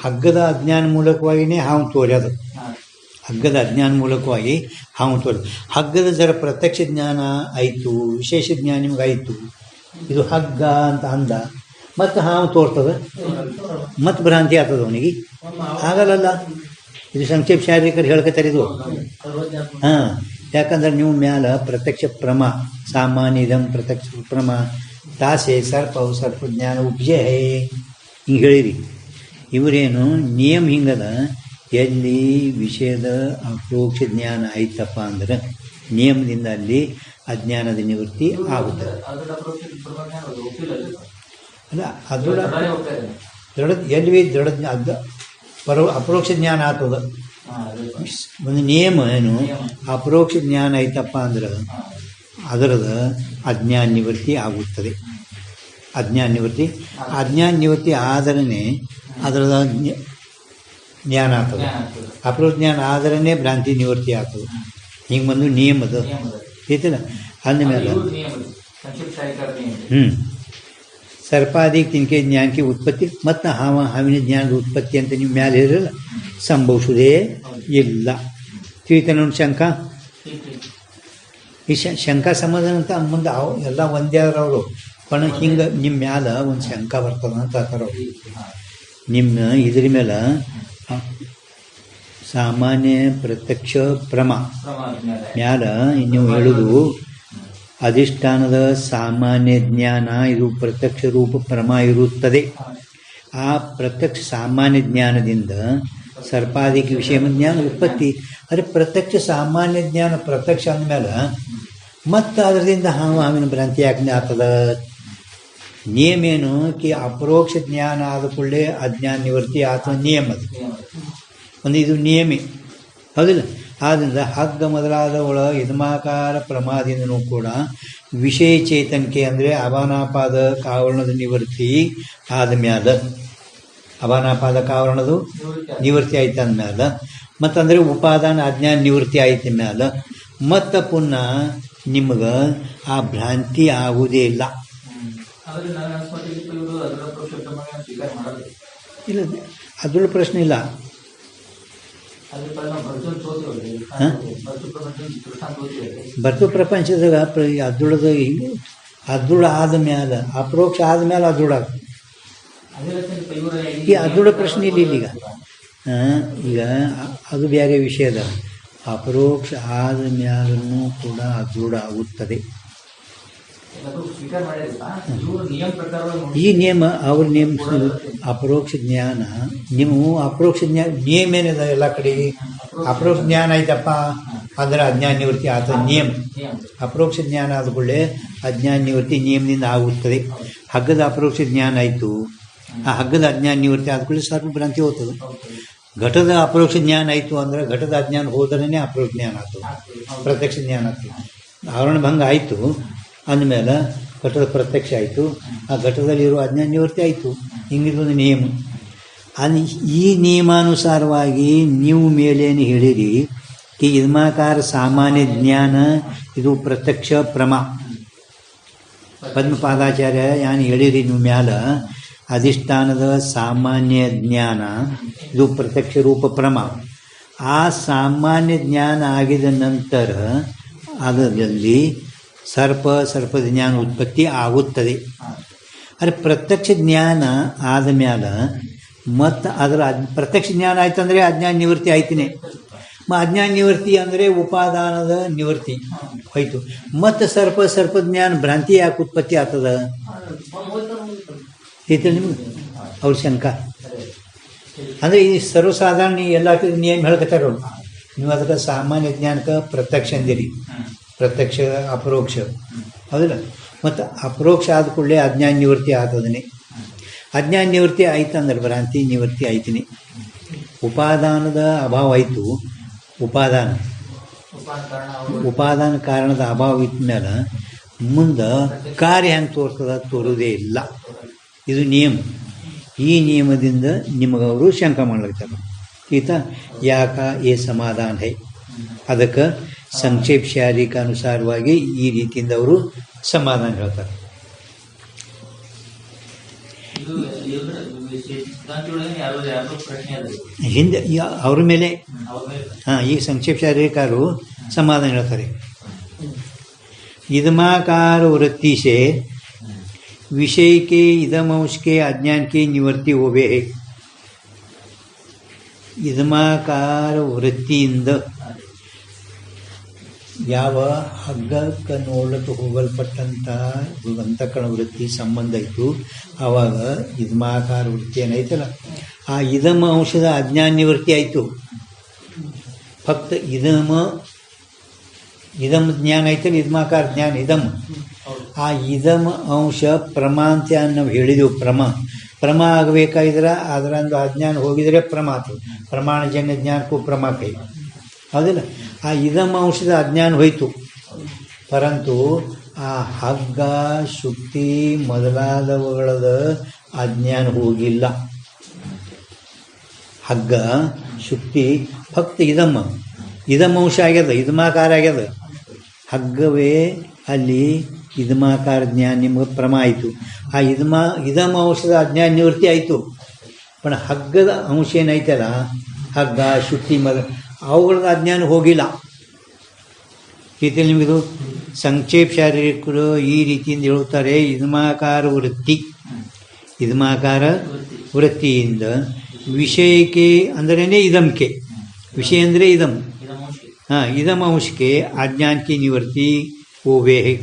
ಹಗ್ಗದ ಅಜ್ಞಾನ ಮೂಲಕವಾಗಿಯೇ ಹಾವು ತೋರ್ಯೋದು. ಹಗ್ಗದ ಅಜ್ಞಾನ ಮೂಲಕವಾಗಿ ಹಾವು ತೋರ್ಯೋದು. ಹಗ್ಗದ ಜರ ಪ್ರತ್ಯಕ್ಷ ಜ್ಞಾನ ಆಯಿತು, ವಿಶೇಷ ಜ್ಞಾನ ನಿಮಗಾಯಿತು, ಇದು ಹಗ್ಗ ಅಂತ ಅಂದ, ಮತ್ತು ಹಾವು ತೋರ್ತದೆ, ಮತ್ತು ಭ್ರಾಂತಿ ಆಗ್ತದೆ ಅವನಿಗೆ. ಆಗಲ್ಲ. ಇದು ಸಂಕ್ಷೇಪ ಶಾರೀರಿಕರು ಹೇಳ್ಕತ್ತಾರೆ ಇದು. ಹಾಂ, ಯಾಕಂದ್ರೆ ನೀವು ಮ್ಯಾಲ ಪ್ರತ್ಯಕ್ಷ ಪ್ರಮ ಸಾಮಾನ್ಯ ಇದಂ ಪ್ರತ್ಯಕ್ಷ ಪ್ರಮ ತಾಸೆ ಸರ್ಪ ಜ್ಞಾನ ಉಪಜಯ ಹೇ ಹಿಂಗೆ ಹೇಳಿರಿ. ಇವರೇನು ನಿಯಮ ಹಿಂಗದ, ಎಲ್ಲಿ ವಿಷಯದ ಅಪರೋಕ್ಷ ಜ್ಞಾನ ಆಯ್ತಪ್ಪ ಅಂದ್ರೆ ನಿಯಮದಿಂದ ಅಲ್ಲಿ ಅಜ್ಞಾನದ ನಿವೃತ್ತಿ ಆಗುತ್ತದೆ. ಅಲ್ಲ ಅದು ಎಲ್ಲಿ ದೃಢ ಅಪರೋಕ್ಷ ಜ್ಞಾನ ಆಗ್ತದ. ಒಂದು ನಿಯಮ ಏನು, ಅಪರೋಕ್ಷ ಜ್ಞಾನ ಐತಪ್ಪ ಅಂದ್ರೆ ಅದರದ ಅಜ್ಞಾನ ನಿವೃತ್ತಿ ಆಗುತ್ತದೆ. ಅಜ್ಞಾನ ನಿವೃತ್ತಿ ಆದರೇ ಅದರದ ಜ್ಞಾನ ಆಗ್ತದೆ. ಅಪ್ರೋಚ್ ಜ್ಞಾನ ಆದ್ರೇ ಭ್ರಾಂತಿ ನಿವೃತ್ತಿ ಆಗ್ತದೆ. ಹಿಂಗೆ ಬಂದು ನಿಯಮದ ಐತಿಲ್ಲ ಅಂದಮೇಲೆ ಸರ್ಪಾದಿಗೆ ತಿನ್ಕೆ ಜ್ಞಾನಕ್ಕೆ ಉತ್ಪತ್ತಿ ಮತ್ತು ಹಾವಿನ ಜ್ಞಾನದ ಉತ್ಪತ್ತಿ ಅಂತ ನೀವು ಮ್ಯಾಲೆ ಹೇಳಿರಲ್ಲ, ಸಂಭವಿಸುವುದೇ ಇಲ್ಲ. ತಿಳಿತ ನೋಡಿ ಶಂಕ. ಈ ಶಂಕ ಸಮಾಧಾನ ಅಂತ ಮುಂದೆ ಎಲ್ಲ ಒಂದೇ ಆದ್ರೆ ಅವರು ಪಣ ಹಿಂಗೆ ನಿಮ್ಮ ಮ್ಯಾಲ ಒಂದು ಶಂಕ ಬರ್ತದ ಅಂತ ಹೇಳ್ತಾರೆ ಅವರು. ನಿಮ್ಮ ಇದ್ರ ಮೇಲೆ ಸಾಮಾನ್ಯ ಪ್ರತ್ಯಕ್ಷ ಮ್ಯಾಲ ನೀವು ಹೇಳುದು ಅಧಿಷ್ಠಾನದ ಸಾಮಾನ್ಯ ಜ್ಞಾನ ಇದು ಪ್ರತ್ಯಕ್ಷ ರೂಪ ಪ್ರಮ ಇರುತ್ತದೆ. ಆ ಪ್ರತ್ಯಕ್ಷ ಸಾಮಾನ್ಯ ಜ್ಞಾನದಿಂದ ಸರ್ಪಾದಿಕ ವಿಷಯ ಜ್ಞಾನ ಉತ್ಪತ್ತಿ. ಆದರೆ ಪ್ರತ್ಯಕ್ಷ ಸಾಮಾನ್ಯ ಜ್ಞಾನ ಪ್ರತ್ಯಕ್ಷ ಅಂದಮೇಲೆ ಮತ್ತು ಅದರಿಂದ ಹಾವಿನ ಭ್ರಾಂತಿ ಯಾಕೆ ಆಗ್ತದ? ನಿಯಮ ಏನು ಕಿ ಅಪರೋಕ್ಷ ಜ್ಞಾನ ಆದ ಕೂಡಲೇ ಅಜ್ಞಾನ ನಿವೃತ್ತಿ ಅಥವಾ ನಿಯಮದ ಒಂದು ಇದು ನಿಯಮಿ ಹೌದಿಲ್ಲ. ಆದ್ದರಿಂದ ಹಗ್ಗ ಮೊದಲಾದ ಯಜಮಾಕಾರ ಪ್ರಮಾದಿಂದನೂ ಕೂಡ ವಿಷಯ ಚೇತನಿಕೆ ಅಂದರೆ ಅವಾನಾಪಾದ ಕಾವರಣದ ನಿವೃತ್ತಿ ಆದಮ್ಯಾದ ಅವಾನಾಪಾದ ಕಾವರಣದು ನಿವೃತ್ತಿ ಆಯ್ತು ಅಂದಮ್ಯಾಲ ಮತ್ತಂದರೆ ಉಪಾದಾನ ಅಜ್ಞಾನ ನಿವೃತ್ತಿ ಆಯ್ತ ಮ್ಯಾಲ ಮತ್ತು ಪುನಃ ನಿಮ್ಗೆ ಆ ಭ್ರಾಂತಿ ಆಗುವುದೇ ಇಲ್ಲ. ಇಲ್ಲ ಅದ್ರ ಪ್ರಶ್ನೆ ಇಲ್ಲ. ಬರ್ತು ಪ್ರಪಂಚದಾಗ ಅದ್ರುಳದ ಅದ್ರುಳ ಆದ ಮ್ಯಾಲ ಅಪ್ರೋಕ್ಷ ಆದ ಮ್ಯಾಲ ಅದ್ರುಳ ಈ ಅದ್ರುಳ ಪ್ರಶ್ನೆ ಇಲ್ಲ ಈಗ. ಈಗ ಅದು ಬೇರೆ ವಿಷಯದ. ಅಪರೋಕ್ಷ ಆದ ಮ್ಯಾಲೂ ಕೂಡ ಅದ್ರುಳ ಆಗುತ್ತದೆ. ಈ ನಿಯಮ ಅವ್ರ ನೇಮಿಸೋದು ಅಪರೋಕ್ಷ ಜ್ಞಾನ. ನೀವು ಅಪರೋಕ್ಷ ಜ್ಞಾನ ನಿಯಮ ಏನಿದೆ ಎಲ್ಲ ಕಡೆ ಅಪರೋಕ್ಷ ಜ್ಞಾನ ಆಯ್ತಪ್ಪ ಅಂದ್ರೆ ಅಜ್ಞಾನ ನಿವೃತ್ತಿ ಆತ ನಿಯಮ. ಅಪರೋಕ್ಷ ಜ್ಞಾನ ಆದ ಕೂಡಲೇ ಅಜ್ಞಾನ ನಿವೃತ್ತಿ ನಿಯಮದಿಂದ ಆಗುತ್ತದೆ. ಹಗ್ಗದ ಅಪರೋಕ್ಷ ಜ್ಞಾನ ಆಯಿತು, ಆ ಹಗ್ಗದ ಅಜ್ಞಾನ ನಿವೃತ್ತಿ ಆದ ಕೂಡಲೇ ಸ್ವಲ್ಪ ಭ್ರಾಂತಿ ಹೋಗ್ತದೆ. ಘಟದ ಅಪರೋಕ್ಷ ಜ್ಞಾನ ಆಯಿತು ಅಂದ್ರೆ ಘಟದ ಅಜ್ಞಾನ ಹೋದ್ರೇ ಅಪರೋಕ್ಷ ಜ್ಞಾನ ಆಗ್ತದೆ, ಪ್ರತ್ಯಕ್ಷ ಜ್ಞಾನ ಆಗ್ತದೆ. ಆವರಣ ಭಂಗ ಆಯಿತು ಅಂದಮೇಲೆ ಘಟದ ಪ್ರತ್ಯಕ್ಷ ಆಯಿತು, ಆ ಘಟದಲ್ಲಿರುವ ಅಜ್ಞಾನ ನಿವೃತ್ತಿ ಆಯಿತು. ಹಿಂಗಿದೊಂದು ನಿಯಮ. ಈ ನಿಯಮಾನುಸಾರವಾಗಿ ನೀವು ಮೇಲೇನು ಹೇಳಿರಿ ಈ ಯಜಮಾಕಾರ ಸಾಮಾನ್ಯ ಜ್ಞಾನ ಇದು ಪ್ರತ್ಯಕ್ಷ ಪ್ರಮ. ಪದ್ಮಪಾದಾಚಾರ್ಯ ಏನು ಹೇಳಿರಿ ನೀವು ಮ್ಯಾಲ ಅಧಿಷ್ಠಾನದ ಸಾಮಾನ್ಯ ಜ್ಞಾನ ಇದು ಪ್ರತ್ಯಕ್ಷ ರೂಪ ಪ್ರಮ. ಆ ಸಾಮಾನ್ಯ ಜ್ಞಾನ ಆಗಿದ ನಂತರ ಅದರಲ್ಲಿ ಸರ್ಪದ ಜ್ಞಾನ ಉತ್ಪತ್ತಿ ಆಗುತ್ತದೆ. ಆದರೆ ಪ್ರತ್ಯಕ್ಷ ಜ್ಞಾನ ಆದ ಮ್ಯಾಲ ಮತ್ತು ಅದರ ಪ್ರತ್ಯಕ್ಷ ಜ್ಞಾನ ಆಯ್ತಂದರೆ ಅಜ್ಞಾನ ನಿವೃತ್ತಿ ಆಯ್ತಿನೇ. ಅಜ್ಞಾನ ನಿವೃತ್ತಿ ಅಂದರೆ ಉಪಾದಾನದ ನಿವೃತ್ತಿ ಹೋಯ್ತು. ಮತ್ತು ಸರ್ಪ ಜ್ಞಾನ ಭ್ರಾಂತಿ ಯಾಕೆ ಉತ್ಪತ್ತಿ ಆಗ್ತದ ಐತೆ ನಿಮ್ಗೆ ಅವ್ರ ಶಂಕ. ಅಂದರೆ ಈ ಸರ್ವಸಾಧಾರಣ ಎಲ್ಲ ನಿಯಮ ಹೇಳ್ಕತ್ತಾರ ಅವ್ರು. ನೀವು ಅದಕ್ಕೆ ಸಾಮಾನ್ಯ ಜ್ಞಾನಕ್ಕೆ ಪ್ರತ್ಯಕ್ಷ ಅಂದಿರಿ, ಪ್ರತ್ಯಕ್ಷ ಅಪರೋಕ್ಷ ಹೌದಿಲ್ಲ. ಮತ್ತು ಅಪರೋಕ್ಷ ಆದ ಕೂಡಲೇ ಅಜ್ಞಾನ ನಿವೃತ್ತಿ ಆಗ್ತದನೆ. ಅಜ್ಞಾನ ನಿವೃತ್ತಿ ಆಯ್ತು ಅಂದ್ರೆ ಭ್ರಾಂತಿ ನಿವೃತ್ತಿ ಆಯ್ತೀನಿ. ಉಪಾದಾನದ ಅಭಾವ ಆಯಿತು. ಉಪಾದಾನ ಕಾರಣದ ಅಭಾವ ಇದ್ದ ಮೇಲೆ ಮುಂದೆ ಕಾರ್ಯ ಹೆಂಗೆ ತೋರ್ತದ ತೋರುವುದೇ ಇಲ್ಲ. ಇದು ನಿಯಮ. ಈ ನಿಯಮದಿಂದ ನಿಮಗವರು ಶಂಕ ಮಾಡ್ಲಿಕ್ತಾರೆ. ಈತ ಯಾಕ ಏ ಸಮಾಧಾನ ಹೈ. ಅದಕ್ಕೆ ಸಂಕ್ಷೇಪ ಶಾರೀರಿಕ ಅನುಸಾರವಾಗಿ ಈ ರೀತಿಯಿಂದ ಅವರು ಸಮಾಧಾನ ಹೇಳ್ತಾರೆ. ಹಿಂದೆ ಅವ್ರ ಮೇಲೆ ಈ ಸಂಕ್ಷೇಪ ಶಾರೀರಿಕರು ಸಮಾಧಾನ ಹೇಳ್ತಾರೆ. इदमाकार वृत्ति से विषय के इदमंश के अज्ञान की निवृत्ति होवे है. इदमाकार वृत्तिಯಿಂದ ಯಾವ ಹಗ್ಗಕ್ಕೆ ನೋಡಕ್ಕೆ ಹೋಗಲ್ಪಟ್ಟಂಥ ಅಂತಃಕರಣ ವೃತ್ತಿ ಸಂಬಂಧ ಇತ್ತು, ಆವಾಗ ಇದ್ಮಾಕಾರ ವೃತ್ತಿ ಏನೈತಲ್ಲ ಆ ಇದಮ ಅಂಶದ ಅಜ್ಞಾನ ನಿವೃತ್ತಿ ಆಯಿತು. ಫಕ್ತ ಇದಮ್ ಜ್ಞಾನ ಐತಲ್ಲ, ಇದ್ಮಾಕಾರ ಜ್ಞಾನ ಇದಮ್. ಆ ಇದಮ್ ಅಂಶ ಪ್ರಮ ಅಂತ ನಾವು ಹೇಳಿದೆವು. ಪ್ರಮ ಆಗಬೇಕಾಗಿದ್ರೆ ಅದರಂದು ಅಜ್ಞಾನ ಹೋಗಿದರೆ ಪ್ರಮ ಆಯ್ತು. ಪ್ರಮಾಣಜನ್ಯ ಜ್ಞಾನಕ್ಕೂ ಪ್ರಮ ಕೈ ಹೌದಿಲ್ಲ. ಆ ಇದಮ್ ಅಂಶದ ಅಜ್ಞಾನ ಹೋಯಿತು, ಪರಂತು ಆ ಹಗ್ಗ ಶುಕ್ತಿ ಮೊದಲಾದವುಗಳದ ಅಜ್ಞಾನ ಹೋಗಿಲ್ಲ. ಹಗ್ಗ ಶುಕ್ತಿ ಫಕ್ತ ಇದಮಂಶ ಆಗ್ಯದ, ಇದಮಾಕಾರ ಆಗ್ಯದ. ಹಗ್ಗವೇ ಅಲ್ಲಿ ಇದಮಾಕಾರ ಜ್ಞಾನ ನಿಮ್ಗೆ ಪ್ರಮ ಆಯಿತು. ಆ ಇದಮ ಅಂಶದ ಅಜ್ಞಾನ ನಿವೃತ್ತಿ ಆಯಿತು. पण ಹಗ್ಗದ ಅಂಶ ಏನೈತಲ್ಲ, ಹಗ್ಗ ಶುಕ್ತಿ ಅವುಗಳದ ಅಜ್ಞಾನ ಹೋಗಿಲ್ಲ. ರೀತಿಯಲ್ಲಿ ನಿಮಗಿದು ಸಂಕ್ಷೇಪ ಶಾರೀರಿಕರು ಈ ರೀತಿಯಿಂದ ಹೇಳುತ್ತಾರೆ. ಇದಮಾಕಾರ ವೃತ್ತಿಯಿಂದ ವಿಷಯಕ್ಕೆ ಅಂದ್ರೇ ಇದಮ್ಕೆ, ವಿಷಯ ಅಂದರೆ ಇದಮ್ ಅಂಶಕ್ಕೆ अज्ञान की निवृत्ति होवे है.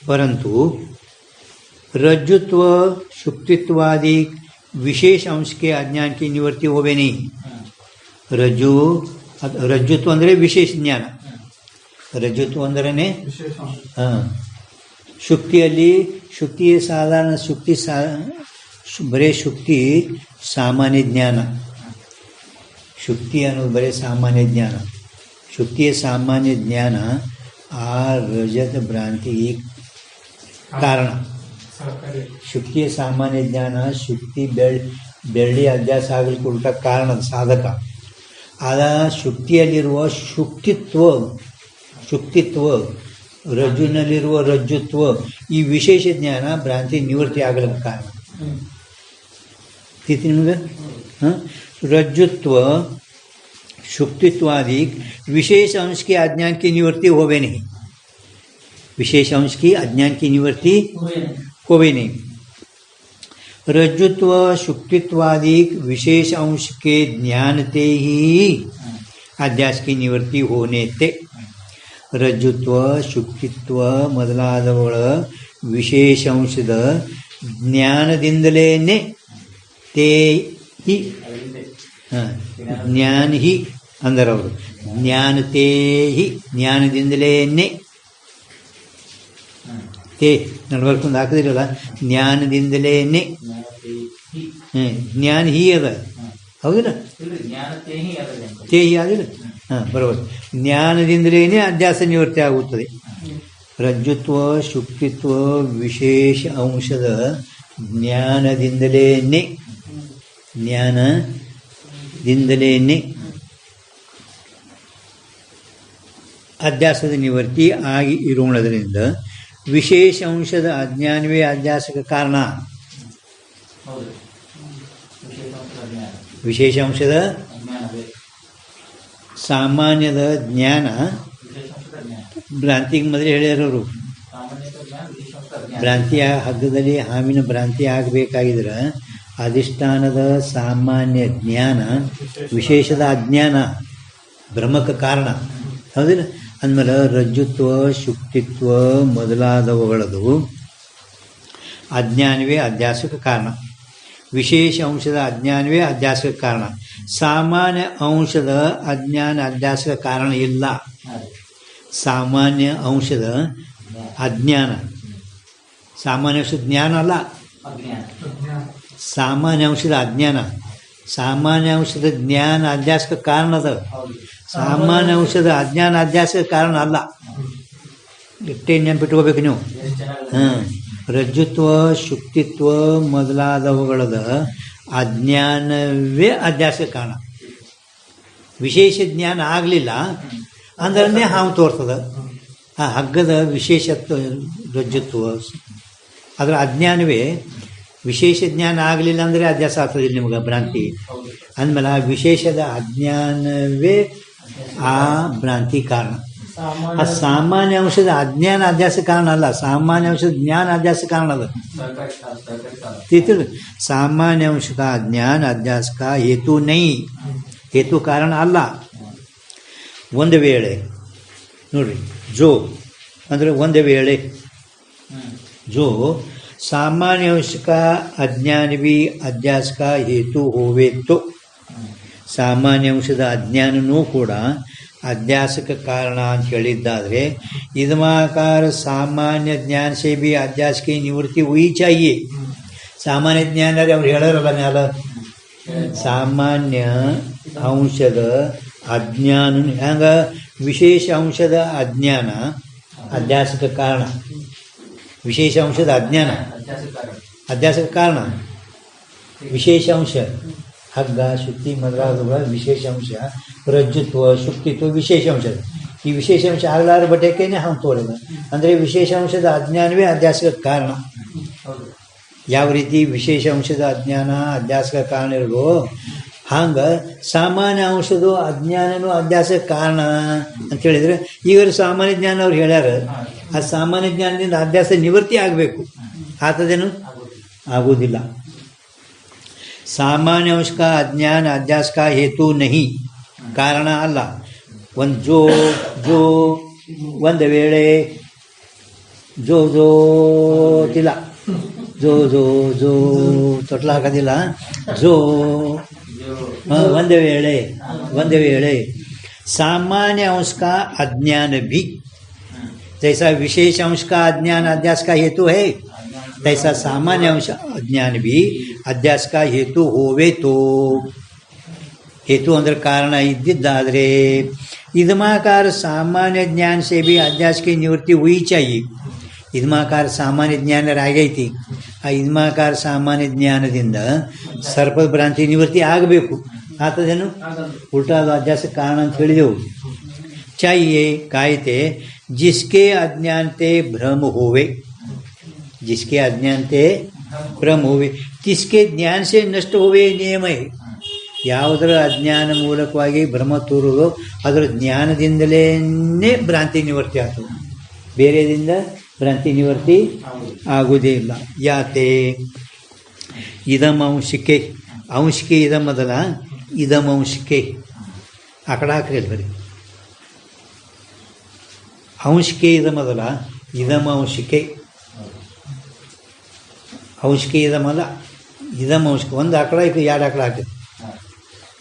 परंतु रज्जुत्व शुक्तित्वादि विशेष अंश के अज्ञान की निवृत्ति होवे नहीं. रज्जुत्व ಅಂದರೆ ವಿಶೇಷ ಜ್ಞಾನ. ರಜ್ಜುತ್ವ ಅಂದ್ರೇ ಶುಕ್ತಿಯಲ್ಲಿ ಸಾಧಾರಣ ಶುಕ್ತಿ ಬರೇ ಶುಕ್ತಿ ಸಾಮಾನ್ಯ ಜ್ಞಾನ. ಶುಕ್ತಿ ಅನ್ನೋದು ಬರೀ ಸಾಮಾನ್ಯ ಜ್ಞಾನ. ಶುಕ್ತಿಯ ಸಾಮಾನ್ಯ ಜ್ಞಾನ ಆ ರಜತ ಭ್ರಾಂತಿಗೆ ಕಾರಣ. ಶುಕ್ತಿಯ ಸಾಮಾನ್ಯ ಜ್ಞಾನ ಶುಕ್ತಿ ಬೆಳ್ಳಿ ಅಭ್ಯಾಸ ಆಗಲಿಕ್ಕೆ ಉಲ್ಟ ಕಾರಣದ ಸಾಧಕ. ಆದ ಶುಕ್ತಿಯಲ್ಲಿರುವ ಶುಕ್ತಿತ್ವ ರಜ್ಜುನಲ್ಲಿರುವ ರಜ್ಜುತ್ವ ಈ ವಿಶೇಷ ಜ್ಞಾನ ಭ್ರಾಂತಿ ನಿವೃತ್ತಿ ಆಗಲಿಕ್ಕೆ ಕಾರಣ. ನಿಮಗೆ रज्जुत्व शुक्तित्वादि विशेष अंश के अज्ञान की निवृत्ति होवे नहीं. विशेष अंश की अज्ञान की निवृत्ति होवे नहीं. रज्जुत्व शुक्तित्वादि विशेष अंश के ज्ञानते ही अध्यास की निवृत्ति होने ते. रज्जुत्व ಶುಕ್ತಿತ್ವ ಮೊದಲಾದವುಗಳ ವಿಶೇಷ ಅಂಶದ ಜ್ಞಾನದಿಂದಲೇ ತೇ ಹಿ ಜ್ಞಾನ ಹಿ ಅಂದರೆ ಅವರು ಜ್ಞಾನತೇ ಹಿ ಜ್ಞಾನದಿಂದಲೇ ತೇ ನಡ್ಬರ್ಕೊಂಡು ಹಾಕಿದಿರಲ್ಲ, ಜ್ಞಾನದಿಂದಲೇ ಜ್ಞಾನ ಹಿ ಅದ, ಹೌದಿಲ್ಲ? ತೇ ಹಿ ಆಗಿಲ್ಲ, ಬರೋಬರ್. ಜ್ಞಾನದಿಂದಲೇ ಅಧ್ಯಾಸ ನಿವೃತ್ತಿ ಆಗುತ್ತದೆ. ರಜ್ಜುತ್ವ ಶುಕ್ತಿತ್ವ ವಿಶೇಷ ಅಂಶದ ಜ್ಞಾನದಿಂದಲೇ ಅಧ್ಯಾಸದ ನಿವೃತ್ತಿ ಆಗಿ ಇರುವುದರಿಂದ ವಿಶೇಷ ಅಂಶದ ಅಜ್ಞಾನವೇ ಅಧ್ಯಾಸಕ್ಕೆ ಕಾರಣ. ವಿಶೇಷ ಅಂಶದ ಸಾಮಾನ್ಯದ ಜ್ಞಾನ ಭ್ರಾಂತಿಗೆ ಮೊದಲು ಹೇಳ್ಯಾರವರು. ಭ್ರಾಂತಿಯ ಹಗ್ಗದಲ್ಲಿ ಹಾವಿನ ಭ್ರಾಂತಿ ಆಗಬೇಕಾಗಿದ್ರೆ ಅಧಿಷ್ಠಾನದ ಸಾಮಾನ್ಯ ಜ್ಞಾನ ವಿಶೇಷದ ಅಜ್ಞಾನ ಭ್ರಮಕ್ಕೆ ಕಾರಣ, ಹೌದಿಲ್ಲ? ಅಂದಮೇಲೆ ರಜ್ಜುತ್ವ ಶುಕ್ತಿತ್ವ ಮೊದಲಾದವುಗಳದು ಅಜ್ಞಾನವೇ ಅಧ್ಯಾಸಕ್ಕೆ ಕಾರಣ. ವಿಶೇಷ ಅಂಶದ ಅಜ್ಞಾನವೇ ಅಧ್ಯಾಸಕ್ಕೆ ಕಾರಣ. ಸಾಮಾನ್ಯ ಅಂಶದ ಅಜ್ಞಾನ ಅಧ್ಯಾಸಕ್ಕೆ ಕಾರಣ ಇಲ್ಲ. ಸಾಮಾನ್ಯ ಅಂಶದ ಅಜ್ಞಾನ, ಸಾಮಾನ್ಯ ಅಂಶದ ಜ್ಞಾನ ಅಲ್ಲ, ಸಾಮಾನ್ಯ ಅಂಶದ ಅಜ್ಞಾನ. ಸಾಮಾನ್ಯ ಅಂಶದ ಜ್ಞಾನ ಅಧ್ಯಾಸಕ್ಕೆ ಕಾರಣದ, ಸಾಮಾನ್ಯ ಅಂಶದ ಅಜ್ಞಾನ ಅಧ್ಯಾಸಕ್ಕೆ ಕಾರಣ ಅಲ್ಲ. ಇಟ್ಟೇ ನೆನಪಿಟ್ಕೋಬೇಕು ನೀವು. ರಜ್ಜುತ್ವ ಶುಕ್ತಿತ್ವ ಮೊದಲಾದವುಗಳದ ಅಜ್ಞಾನವೇ ಅಧ್ಯಾಸಕ್ಕೆ ಕಾರಣ. ವಿಶೇಷ ಜ್ಞಾನ ಆಗಲಿಲ್ಲ ಅಂದ್ರೆ ಹಾವು ತೋರ್ತದ. ಆ ಹಗ್ಗದ ವಿಶೇಷತ್ವ ರಜ್ಜುತ್ವ ಅದರ ಅಜ್ಞಾನವೇ. ವಿಶೇಷ ಜ್ಞಾನ ಆಗಲಿಲ್ಲ ಅಂದರೆ ಅಧ್ಯಾಸ ಆಗ್ತದಿಲ್ಲ ನಿಮ್ಗೆ ಭ್ರಾಂತಿ. ಅಂದಮೇಲೆ ಆ ವಿಶೇಷದ ಅಜ್ಞಾನವೇ ಆ ಭ್ರಾಂತಿ ಕಾರಣ. ಆ ಸಾಮಾನ್ಯ ಅಂಶದ ಅಜ್ಞಾನ ಅಧ್ಯಾಸ ಕಾರಣ ಅಲ್ಲ, ಸಾಮಾನ್ಯ ಅಂಶದ ಜ್ಞಾನ ಅಧ್ಯಾಸ ಕಾರಣ ಅದ. ಸಾಮಾನ್ಯ ಅಂಶದ ಅಜ್ಞಾನ ಅಧ್ಯಾಸಕ ಹೇತು ನೈ, ಹೇತು ಕಾರಣ ಅಲ್ಲ. ಒಂದು ವೇಳೆ ನೋಡ್ರಿ, ಜೋ ಅಂದರೆ ಒಂದು ವೇಳೆ ಜೋ सामान्य अंश का अज्ञान भी अध्यास का हेतु होवे तो ಸಾಮಾನ್ಯ ಅಂಶದ ಅಜ್ಞಾನನೂ ಕೂಡ ಅಧ್ಯಾಸಕ್ಕೆ ಕಾರಣ ಅಂತ ಹೇಳಿದ್ದಾದರೆ ಇದಮಾಕಾರ ಸಾಮಾನ್ಯ ಜ್ಞಾನ ಸೇ ಬಿ ಅಧ್ಯಾಸಕ್ಕೆ ನಿವೃತ್ತಿ ಹುಯಿ ಚಾಹಿಯೇ. ಸಾಮಾನ್ಯ ಜ್ಞಾನ ಅವ್ರು ಹೇಳೋರಲ್ಲ ಮ್ಯಾಲ, ಸಾಮಾನ್ಯ ಅಂಶದ ಅಜ್ಞಾನ ಹ್ಯಾಂಗ ವಿಶೇಷ ಅಂಶದ ಅಜ್ಞಾನ ಅಧ್ಯಾಸಕ್ಕೆ ಕಾರಣ. ವಿಶೇಷ ಅಂಶದ ಅಜ್ಞಾನ ಅಧ್ಯಾಸಕ್ಕೆ ಕಾರಣ. ವಿಶೇಷ ಅಂಶ ಹಗ್ಗ ಶುಕ್ತಿ ಮೊದಲಾದವುಗಳ ವಿಶೇಷಾಂಶ ರಜ್ಜುತ್ವ ಶುಕ್ತಿತ್ವ ವಿಶೇಷಾಂಶದ ಈ ವಿಶೇಷಾಂಶ ಆಗಲಾರ ಬಟ್ಟೆಕೇನೆ ಹಾಂ ತೋರಿದ ಅಂದರೆ ವಿಶೇಷಾಂಶದ ಅಜ್ಞಾನವೇ ಅಧ್ಯಾಸಕ ಕಾರಣ. ಯಾವ ರೀತಿ ವಿಶೇಷಾಂಶದ ಅಜ್ಞಾನ ಅಧ್ಯಾಸಕ ಕಾರಣ ಇರೋದು ಹಂಗೆ ಸಾಮಾನ್ಯ ಅಂಶದ ಅಜ್ಞಾನನೂ ಅಧ್ಯಾಸಕ ಕಾರಣ ಅಂತೇಳಿದರೆ ಈಗ ಸಾಮಾನ್ಯ ಜ್ಞಾನ ಅವ್ರು ಹೇಳ್ಯಾರ. ಆ ಸಾಮಾನ್ಯ ಜ್ಞಾನದಿಂದ ಅಧ್ಯಾಸ ನಿವೃತ್ತಿ ಆಗಬೇಕು. ಆತದೇನು ಆಗುವುದಿಲ್ಲ. ಸಾಮಾನ್ಯ ಅಂಶ ಅಜ್ಞಾನ ಅಧ್ಯಾಸ ಕಾ ಹೇತು ನಹಿ, ಕಾರಣ ಅಲ್ಲ. ಒಂದು ಒಂದು ವೇಳೆ ಜೋತಿಲ್ಲ ಜೋ ತೊಟ್ಲ ಹಾಕೋದಿಲ್ಲ ಒಂದು ವೇಳೆ सामान्य अंश का अज्ञान भी जैसा विशेष अंश का अज्ञान अध्यास का हेतु है तैसा सामान्य अंश अज्ञान भी अध्यास का हेतु होवे तो हेतु अंदर कारण इद्दिद्दादरे इदमाकार सामान्य ज्ञान से भी अध्यास की निवृत्ति हुई चाहिए. इदमाकार सामान्य ज्ञान ಆಗೈತಿ. ಆ ಇದ್ಮಾಕಾರ ಸಾಮಾನ್ಯ ಜ್ಞಾನದಿಂದ ಸರ್ಪದ ಭ್ರಾಂತಿ ನಿವೃತ್ತಿ ಆಗಬೇಕು. ಆತದೇನು ಉಲ್ಟಾದ ಅಧ್ಯಾಸ ಕಾರಣ ಅಂತ ಹೇಳಿದೆವು. चाहिए ಕಾಯಿತೆ जिसके अज्ञानते भ्रम होवे, जिसके अज्ञानते भ्रम होवे किसके ज्ञान से नष्ट होवे नियम है. ಯಾವುದರ ಅಜ್ಞಾನ ಮೂಲಕವಾಗಿ ಭ್ರಮ ತೋರುವುದೋ ಅದರ ಜ್ಞಾನದಿಂದಲೇ ಭ್ರಾಂತಿ ನಿವೃತ್ತಿ ಆಗ್ತದೆ. ಬೇರೆದಿಂದ ಭ್ರಾಂತಿ ನಿವೃತ್ತಿ ಆಗುವುದೇ ಇಲ್ಲ. ಯಾತೆ ಇದಂ ಅಂಶಕ್ಕೆ ಅಂಶಕ್ಕೆ ಇದಂ ಮೊದಲ ಇದಂ ಅಂಶಕ್ಕೆ ಆ ಕಡೆ ಹಾಕ್ರಿ ಅಲ್ಲಿ ಬರೀ ಅಂಶಕ್ಕೆ ಇದ ಮೊದಲ ಇದಂ ಅಂಶಕ್ಕೆ ಅಂಶಕ್ಕೆ ಇದ ಮೊದಲ ಇದಂ ಅಂಶಕ್ಕೆ ಒಂದು ಆಕಳ ಇತ್ತು ಎರಡು ಆಕಳ ಹಾಕಿದೆ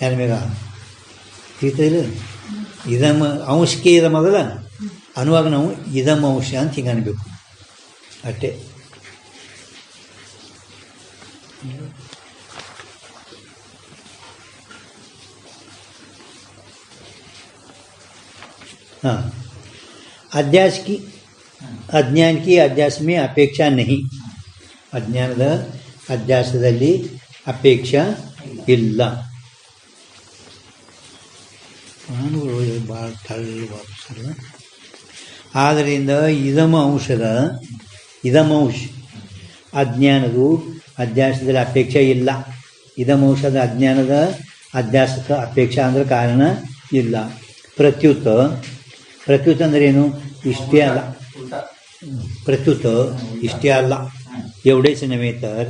ಯಾರ ಮೇಗ ತಿಳಿತಿಲ್ಲ. ಇದಂ ಅಂಶಕ್ಕೆ ಇದ ಮೊದಲ ಅನ್ನುವಾಗ ನಾವು ಇದಂ ಅಂಶ ಅಂತ ಹಿಂಗೆ ಅನ್ಬೇಕು ಅಷ್ಟೇ. हाँ अध्यास की अज्ञान की अध्यास में अपेक्षा नहीं. ಅಜ್ಞಾನದ ಅಧ್ಯಾಸದಲ್ಲಿ ಅಪೇಕ್ಷಾ ಇಲ್ಲ. ಭಾಳ ತಳ್ಳಿ ವಾಪಸಲ್ಲ. ಆದ್ದರಿಂದ ಇದಮ ಅಂಶ ಅಜ್ಞಾನದು ಅಧ್ಯಾಸದಲ್ಲಿ ಅಪೇಕ್ಷೆ ಇಲ್ಲ. ಇದಮಂಶದ ಅಜ್ಞಾನದ ಅಧ್ಯಾಸಕ್ಕೆ ಅಪೇಕ್ಷಾ ಅಂದ್ರೆ ಕಾರಣ ಇಲ್ಲ. ಪ್ರತ್ಯುತ ಅಂದ್ರೆ ಏನು? ಇಷ್ಟೇ ಅಲ್ಲ. ಪ್ರತ್ಯುತ ಇಷ್ಟೇ ಅಲ್ಲ, एवढेच नव्हे तर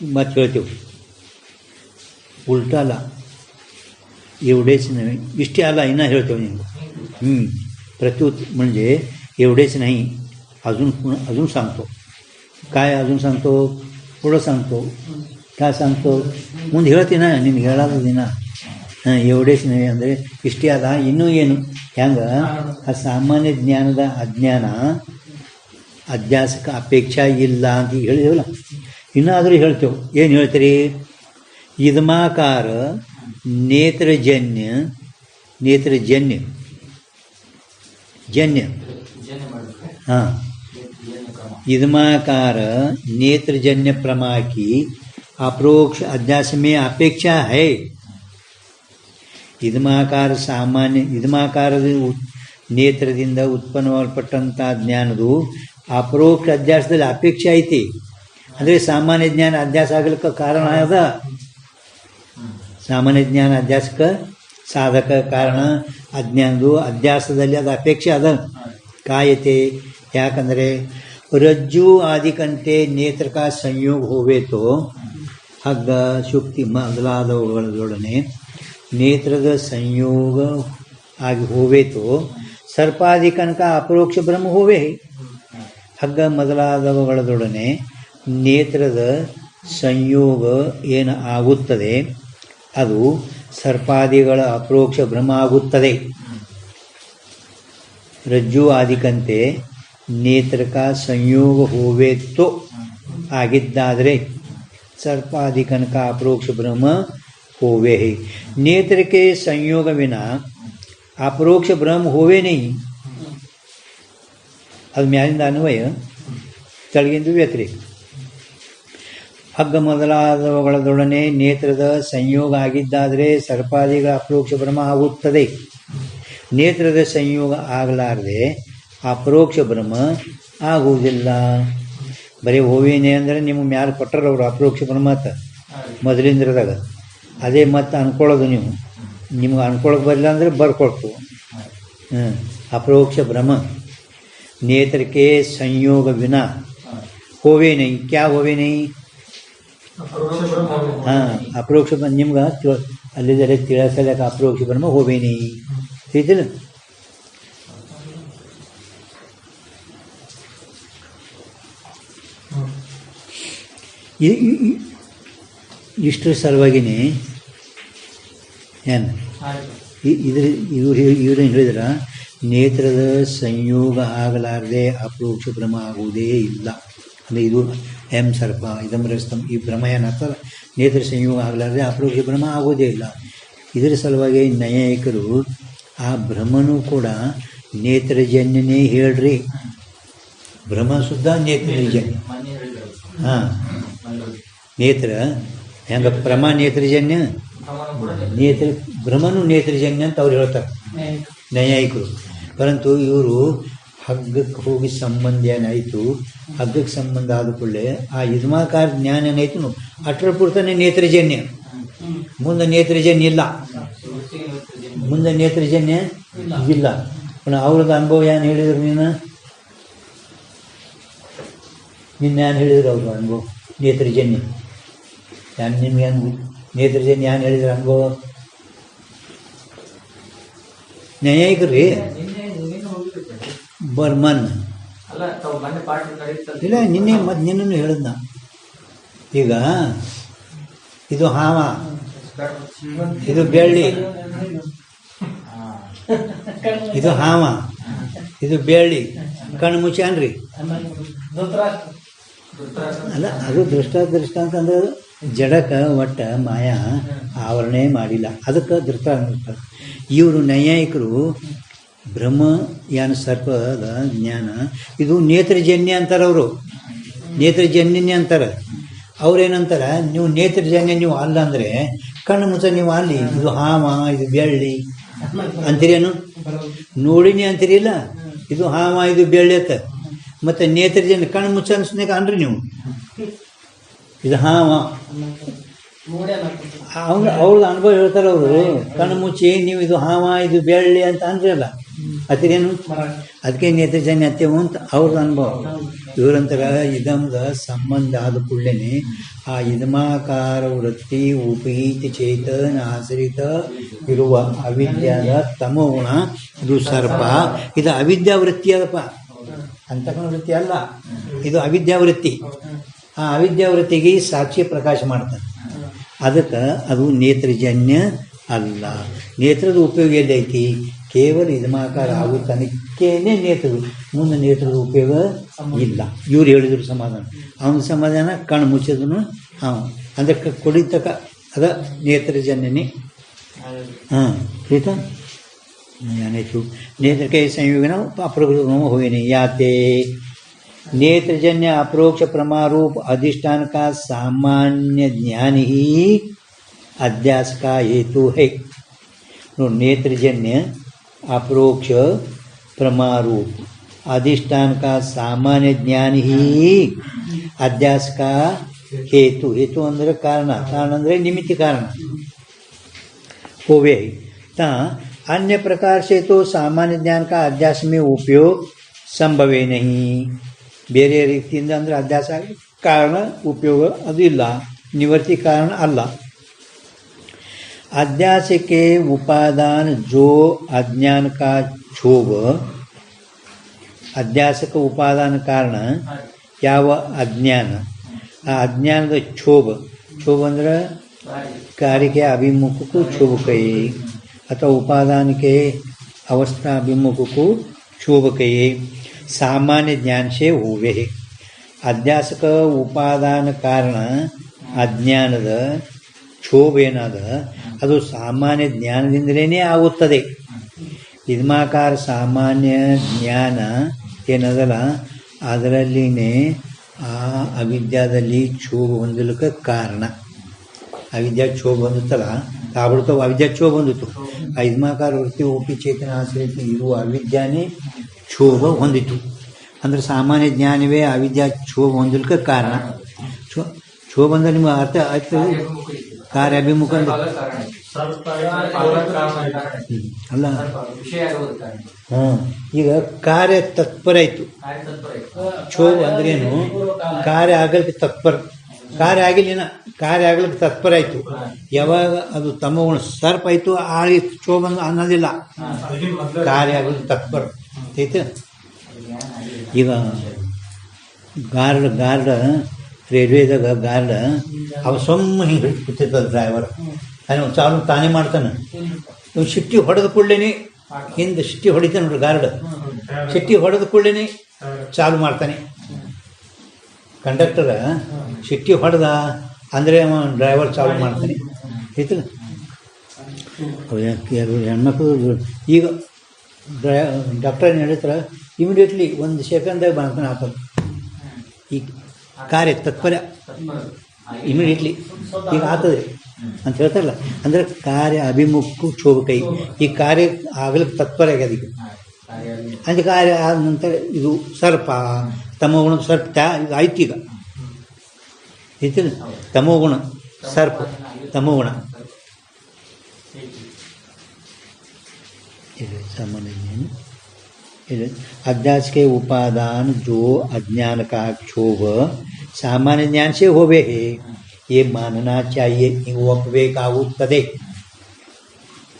मग कळतो उलटा आला. एवढेच नव्हे इष्टे आला ना ಹೇಳ್ತೇವೆ ನೀವು. प्रत्युत म्हणजे एवढेच नाही, अजून सांगतो. काय अजून सांगतो? पुढं सांगतो. काय सांगतो? ಮುಂದೆ ಹೇಳ್ತೀನ ನಿನ್ಗೆ ಹೇಳೋದಿನ. एवढेच नव्हे ಅಂದರೆ ಇಷ್ಟೇ ಅದ, ಇನ್ನೂ ಏನು? ಹೆಂಗೆ ಆ ಸಾಮಾನ್ಯ ಜ್ಞಾನದ ಅಜ್ಞಾನ ಅಧ್ಯಾಸಕ್ಕೆ ಅಪೇಕ್ಷಾ ಇಲ್ಲ ಅಂತ ಹೇಳಿದೇವಲ್ಲ. ಇನ್ನಾದರೂ ಹೇಳ್ತೇವೆ. ಏನು ಹೇಳ್ತೀರಿ? ಇದ್ಮಾಕಾರ ನೇತ್ರಜನ್ಯ हाँ इदमाकार नेत्रजन्य प्रमा की अप्रोक्ष अध्यास में अपेक्षा है. इदमाकार सामान्य इदमाकार ನೇತ್ರದಿಂದ ಉತ್ಪನ್ನವಾಗಲ್ಪಟ್ಟಂಥ ಜ್ಞಾನದು ಅಪರೋಕ್ಷ ಅಧ್ಯಾಸದಲ್ಲಿ ಅಪೇಕ್ಷೆ ಐತಿ. ಅಂದರೆ ಸಾಮಾನ್ಯ ಜ್ಞಾನ ಅಧ್ಯಾಸ ಆಗಲಿಕ್ಕೆ ಕಾರಣ ಅದ. ಸಾಮಾನ್ಯ ಜ್ಞಾನ ಅಧ್ಯಾಸಕ್ಕೆ ಸಾಧಕ ಕಾರಣ ಅಜ್ಞಾನದು ಅಧ್ಯಾಸದಲ್ಲಿ ಅದು ಅಪೇಕ್ಷೆ ಅದ. ಕಾಯತೆ ಯಾಕಂದರೆ ರಜ್ಜು ಆದಿಕಂತೆ ನೇತ್ರಕ ಸಂಯೋಗ ಹೋವೇತೋ ಹಗ್ಗ ಶುಕ್ತಿ ಮೊದಲಾದವುಗಳೊಡನೆ ನೇತ್ರದ ಸಂಯೋಗ ಆಗಿ ಹೋವೇತೋ ಸರ್ಪಾದಿಕನ ಅಪರೋಕ್ಷ ಬ್ರಹ್ಮ ಹೋವೆ. ಹಗ್ಗ ಮೊದಲಾದವುಗಳೊಡನೆ ನೇತ್ರದ ಸಂಯೋಗ ಏನು ಆಗುತ್ತದೆ ಅದು ಸರ್ಪಾದಿಗಳ ಅಪರೋಕ್ಷ ಬ್ರಹ್ಮ ಆಗುತ್ತದೆ. ರಜ್ಜು ಆದಿಕಂತೆ ನೇತ್ರಕ ಸಂಯೋಗ ಹೋವೇತೋ ಆಗಿದ್ದಾದರೆ ಸರ್ಪಾದಿಕನಕ ಅಪರೋಕ್ಷ ಬ್ರಹ್ಮ ಹೋವೆ. ನೇತ್ರಕ್ಕೆ ಸಂಯೋಗ ವಿನಾ अपरोक्ष ब्रह्म होवे नहीं. ಅದು ಮ್ಯಾಲಿಂದ ಅನ್ವಯ, ಕೆಳಗಿಂದು ವ್ಯತಿರೇಕ. ಹಗ್ಗ ಮೊದಲಾದವುಗಳದೊಡನೆ ನೇತ್ರದ ಸಂಯೋಗ ಆಗಿದ್ದಾದರೆ ಸರ್ಪಾದಿಗಳ ಅಪರೋಕ್ಷ ಭ್ರಮ ಆಗುತ್ತದೆ. ನೇತ್ರದ ಸಂಯೋಗ ಆಗಲಾರದೆ ಅಪರೋಕ್ಷ ಭ್ರಮ ಆಗುವುದಿಲ್ಲ. ಬರೀ ಹೋವೇನೆ ಅಂದರೆ ನಿಮಗೆ ಮ್ಯಾಲೆ ಕೊಟ್ಟರವ್ರು ಅಪರೋಕ್ಷ ಭ್ರಮತ ಮೊದಲಿಂದ್ರದಾಗ ಅದೇ ಮತ್ತೆ ಅನ್ಕೊಳ್ಳೋದು. ನಿಮ್ಗೆ ಅನ್ಕೊಳಕ್ಕೆ ಬರಲಿಲ್ಲ ಅಂದರೆ ಬರ್ಕೊಳ್ತು. ಅಪರೋಕ್ಷ ಭ್ರಮ नेत्र के संयोग बिना होवे नहीं. क्या होवे नहीं? हाँ, ಅಪರೋಕ್ಷ ನಿಮ್ಗೆ ಅಲ್ಲಿದ್ದರೆ ತಿಳಿಸಲಕ್ಕೆ ಅಪರೋಕ್ಷ ಬ್ರಹ್ಮ ಹೋವೇ नहीं. ತಿಳಿದಿಲ್ಲ? ಇಷ್ಟರ ಸಲುವಾಗಿನೇ ಏನು ಇವ್ರು ಹೇಳಿದ್ರ ನೇತ್ರದ ಸಂಯೋಗ ಆಗಲಾರದೆ ಅಪರೋಕ್ಷ ಭ್ರಮ ಆಗುವುದೇ ಇಲ್ಲ. ಅಂದರೆ ಇದು ಸರ್ಪ ಇದಂ ರಸ್ತಂ ಈ ಭ್ರಮ ಏನಾಗ್ತದೆ, ನೇತ್ರ ಸಂಯೋಗ ಆಗಲಾರದೆ ಅಪರೋಕ್ಷ ಭ್ರಮ ಆಗೋದೇ ಇಲ್ಲ. ಇದರ ಸಲುವಾಗಿ ನ್ಯಾಯಿಕರು ಆ ಭ್ರಮನೂ ಕೂಡ ನೇತ್ರಜನ್ಯನೇ ಹೇಳ್ರಿ. ಭ್ರಮ ಸುದ್ದ ನೇತ್ರಜನ್ಯ. ಹಾಂ, ನೇತ್ರ ಹೆಂಗೆ ಪ್ರಮ ನೇತ್ರಜನ್ಯ, ನೇತ್ರ ಭ್ರಮನು ನೇತ್ರಜನ್ಯ ಅಂತ ಅವ್ರು ಹೇಳ್ತಾರೆ ನ್ಯಾಯಿಕರು. ಪರಂತು ಇವರು ಹಗ್ಗಕ್ಕೆ ಹೋಗಿ ಸಂಬಂಧ ಏನಾಯಿತು, ಹಗ್ಗಕ್ಕೆ ಸಂಬಂಧ ಆದ ಕೂಡಲೇ ಆ ಯಜಮಾಕಾರ ಜ್ಞಾನ ಏನಾಯ್ತು ಅಷ್ಟರ ಪೂರ್ತನೇ ನೇತ್ರಜನ್ಯ. ಮುಂದೆ ನೇತ್ರಜನ್ಯ ಇಲ್ಲ, ಮುಂದೆ ನೇತ್ರಜನ್ಯ ಇಲ್ಲ. ಅವ್ರದ್ದು ಅನುಭವ ಏನು ಹೇಳಿದ್ರು ನಿನ್ನ ಏನು ಹೇಳಿದ್ರು ಅವ್ರ ಅನುಭವ ನೇತ್ರಜನ್ಯ ನಿಮ್ಗೇನು ನೇತ್ರಜನ್ಯ ಏನು ಹೇಳಿದ್ರು ಅನುಭವ? ನ್ಯಾಯಿಕರಿ ಬರ್ಮನ್ ಇಲ್ಲ, ನಿನ್ನೆ ಮತ್ತು ನಿನ್ನೂ ಹೇಳಿದ್ನ. ಈಗ ಇದು ಹಾವ, ಇದು ಬೆಳ್ಳಿ, ಇದು ಹಾವ, ಇದು ಬೆಳ್ಳಿ. ಕಣ್ಣು ಮುಚ್ಚಾನ್ರಿ ಅಲ್ಲ, ಅದು ದೃಷ್ಟ ಅಂತಂದ್ರೆ ಜಡಕ ಒಟ್ಟ ಮಾಯಾ ಆವರಣೆ ಮಾಡಿಲ್ಲ, ಅದಕ್ಕೆ ದೃಷ್ಟ. ಇವರು ನ್ಯಾಯಿಕರು ಬ್ರಹ್ಮ ಯಾನ ಸರ್ಪದ ಜ್ಞಾನ ಇದು ನೇತ್ರಜನ್ಯ ಅಂತಾರೆ. ಅವರು ನೇತ್ರಜನ್ಯನೇ ಅಂತಾರೆ. ಅವ್ರೇನಂತಾರೆ, ನೀವು ನೇತ್ರಜನ್ಯ ನೀವು ಅಲ್ಲ ಅಂದರೆ ಕಣ್ಣು ಮುಚ್ಚ ನೀವು ಅಲ್ಲಿ ಇದು ಹಾಮ ಇದು ಬೆಳ್ಳಿ ಅಂತೀರೇನು? ನೋಡಿನಿ ಅಂತೀರಿಲ್ಲ, ಇದು ಹಾಮ ಇದು ಬೆಳ್ಳಿ ಅಂತ. ಮತ್ತು ನೇತ್ರಜನ್ಯ ಕಣ್ಣು ಮುಚ್ಚ ಅನ್ಸ್ನೇಕ ಅನ್ರಿ ನೀವು ಇದು ಹಾಮ. ಅವ್ರದ್ದು ಅನುಭವ ಹೇಳ್ತಾರೆ ಅವರು. ಕಣ್ಣು ಮುಚ್ಚಿ ನೀವು ಇದು ಹಾವ ಇದು ಬೆಳ್ಳಿ ಅಂತ ಅಂದ್ರಲ್ಲ, ಅತಿರೇನು ಅದಕ್ಕೆ ನೇತ್ರಜನ್ಯ ಅತ್ಯವು ಅಂತ ಅವ್ರದ್ದು ಅನುಭವ. ಇವರಂತರ ಇದಮ್ದ ಸಂಬಂಧ ಆದ ಕೂಡಲೇ ಆ ಇದಮಾಕಾರ ವೃತ್ತಿ ಉಪೀತಿ ಚೇತನ ಆಶ್ರಿತ ಇರುವ ಅವಿದ್ಯಾದ ತಮೋಗುಣ ಇದು ಸರ್ಪ. ಇದು ಅವಿದ್ಯಾವೃತ್ತಿ ಅದಪ್ಪ, ಅಂತಕನ ವೃತ್ತಿ ಅಲ್ಲ, ಇದು ಅವಿದ್ಯಾವೃತ್ತಿ. ಆ ಅವಿದ್ಯಾವೃತ್ತಿಗೆ ಸಾಕ್ಷಿ ಪ್ರಕಾಶ ಮಾಡ್ತಾನೆ. ಅದಕ್ಕೆ ಅದು ನೇತ್ರಜನ್ಯ ಅಲ್ಲ. ನೇತ್ರದ ಉಪಯೋಗ ಎಲ್ಲೈತಿ? ಕೇವಲ ಇದಮಾಕಾರ ಆಗುತ್ತಾನಕ್ಕೇನೆ ನೇತ್ರದ, ಮುಂದೆ ನೇತ್ರದ ಉಪಯೋಗ ಇಲ್ಲ. ಇವ್ರು ಹೇಳಿದ್ರು ಸಮಾಧಾನ. ಅವನ ಸಮಾಧಾನ ಕಣ್ಣು ಮುಚ್ಚಿದನು ಅದಕ್ಕೆ ಕುಡಿತಕ ಅದ ನೇತ್ರಜನ್ಯನೇ. ಹಾಂ, ಆಯ್ತಾ? ಏನಾಯ್ತು? ನೇತ್ರಕ್ಕೆ ಸಂಯೋಗನ ಅಪರೋಕ್ಷ ಹೋಗೇನೆ ಯಾತೆ नेत्रजन्य अप्रोक्ष प्रमारूप अधिष्ठान का सामान्य ज्ञान ही अध्यास का हेतु है. नेत्रजन्य अप्रोक्ष प्रमारूप अधिष्ठान का सामान्य ज्ञान ही अध्यास का हेतु. हेतु अंदर कारण, कारण अंदर निमित्त कारण होवे. ता अन्य प्रकार से तो सामान्य ज्ञान का अध्यास में उपयोग संभवे नहीं. ಬೇರೆ ರೀತಿಯಿಂದ ಅಂದರೆ ಅಧ್ಯಾಸ ಕಾರಣ ಉಪಯೋಗ ಅದು ಇಲ್ಲ, ನಿವೃತ್ತಿ ಕಾರಣ ಅಲ್ಲ. ಅಧ್ಯಾಸಕ್ಕೆ ಉಪಾದಾನ ಜೋ ಅಜ್ಞಾನ ಕಾ ಕ್ಷೋಭ. ಅಧ್ಯಾಸಕ್ಕೆ ಉಪಾದಾನ ಕಾರಣ ಯಾವ ಅಜ್ಞಾನ, ಆ ಅಜ್ಞಾನದ ಕ್ಷೋಭ. ಕ್ಷೋಭ ಅಂದ್ರೆ ಕಾರ್ಯಕ್ಕೆ ಅಭಿಮುಖಕ್ಕೂ ಕ್ಷೋಭಕೈ ಅಥವಾ ಉಪಾದಾನಕ್ಕೆ ಅವಸ್ಥಾ ಅಭಿಮುಖಕ್ಕೂ ಕ್ಷೋಭಕೈ सामान्य ज्ञान से हुए. अध्यास का उपादान कारण अज्ञानದ ಕ್ಷೋಭ ಏನದ ಅದು ಸಾಮಾನ್ಯ ಜ್ಞಾನದಿಂದಲೇ ಆಗುತ್ತದೆ. ಇದಮಾಕಾರ ಸಾಮಾನ್ಯ ಜ್ಞಾನ ಏನದಲ್ಲ ಅದರಲ್ಲಿನೇ ಆ ಅವಿದ್ಯಾದಲ್ಲಿ ಕ್ಷೋಭ ಹೊಂದಲಿಕ್ಕೆ ಕಾರಣ. ಅವಿದ್ಯಾ ಕ್ಷೋಭ ಬಂದಿತ್ತಲ್ಲ, ತಾಬಿಡ್ತಾವ ಅವಿದ್ಯಾ ಕ್ಷೋಭ ಬಂದಿತ್ತು. ಐದ್ಮಾಕಾರ ವೃತ್ತಿ ಓಪಿ ಚೇತನ ಆಶ್ರಯಿತ ಇರುವ ಅವಿದ್ಯಾನೇ ಕ್ಷೋಭ ಹೊಂದಿತ್ತು. ಅಂದರೆ ಸಾಮಾನ್ಯ ಜ್ಞಾನವೇ ಅವಿದ್ಯಾ ಕ್ಷೋಭ ಹೊಂದಲಿಕ್ಕೆ ಕಾರಣ. ಕ್ಷೋಭ ಅಂದರೆ ನಿಮ್ಗೆ ಅರ್ಥ ಆಯ್ತು. ಕಾರ್ಯಾಭಿಮುಖ ಅಲ್ಲ. ಈಗ ಕಾರ್ಯ ತತ್ಪರ ಆಯ್ತು. ಕ್ಷೋಭ ಅಂದ್ರೇನು? ಕಾರ್ಯ ಆಗಲಿಕ್ಕೆ ತತ್ಪರ. ಕಾರ್ಯ ಆಗಿಲ್ಲ, ಕಾರ್ಯ ಆಗ್ಲಿಕ್ಕೆ ತತ್ಪರ ಆಯ್ತು. ಯಾವಾಗ ಅದು ತಮಗುಣ ಸರ್ಪ ಆಯ್ತು, ಆಳಿ ಕ್ಷೋಭ ಅನ್ನೋದಿಲ್ಲ. ಕಾರ್ಯ ಆಗಲಿಕ್ಕೆ ತತ್ಪರ ಆಯ್ತು. ಈಗ ಗಾರ್ಡ್ ರೈಲ್ವೇದಾಗ ಗಾರ್ಡ್ ಅವ ಸೊಮ್ಮ ಹಿಂಗೆ ಕೂತಿರ್ತದ ಡ್ರೈವರ್. ಅವನು ಚಾಲು ತಾನೇ ಮಾಡ್ತಾನೆ. ಇವ್ ಶಿಟ್ಟಿ ಹೊಡೆದ ಕೂಡಲೇ ಹಿಂದೆ ಶಿಟ್ಟಿ ಹೊಡಿತಾನೆ ನೋಡ್ರಿ ಗಾರ್ಡ್. ಶಿಟ್ಟಿ ಹೊಡೆದ ಕೂಡಲೇ ಚಾಲು ಮಾಡ್ತಾನೆ. ಕಂಡಕ್ಟರ್ ಶಿಟ್ಟಿ ಹೊಡೆದ ಅಂದರೆ ಅವ ಡ್ರೈವರ್ ಚಾಲು ಮಾಡ್ತಾನೆ. ಆಯ್ತು. ಹೆಣ್ಮಕ್ಳು ಈಗ ಡಾಕ್ಟರ್ ಏನು ಹೇಳ್ತಾರೆ, ಇಮಿಡಿಯೇಟ್ಲಿ 1 ಸೆಕೆಂಡ್ದಾಗ ಮಾಡ್ತಾನೆ ಆಗ್ತದೆ. ಈ ಕಾರ್ಯ ತತ್ಪರ ಇಮಿಡಿಯೇಟ್ಲಿ ಈಗ ಆಗ್ತದೆ ಅಂತ ಹೇಳ್ತಾರಲ್ಲ. ಅಂದರೆ ಕಾರ್ಯ ಅಭಿಮುಖ ಕ್ಷೋಭ ಕೈ. ಈ ಕಾರ್ಯ ಆಗ್ಲಿಕ್ಕೆ ತತ್ಪರ ಆಗ್ಯದ. ಈಗ ಅಂದರೆ ಕಾರ್ಯ ಆದ ನಂತರ ಇದು ಸರ್ಪ, ತಮೋಗುಣ ಸರ್ಪ ಇದು ಆಯ್ತು. ಈಗ ಐತಿ ತಮೋಗುಣ ಸರ್ಪ, ತಮೋಗುಣ सामान्य ज्ञान अध्यास के उपादान जो अज्ञान का क्षोभ सामान्य ज्ञान से होवे है ये मानना चाहिए. ಹಿಂಗೆ ಒಪ್ಪಬೇಕಾಗುತ್ತದೆ.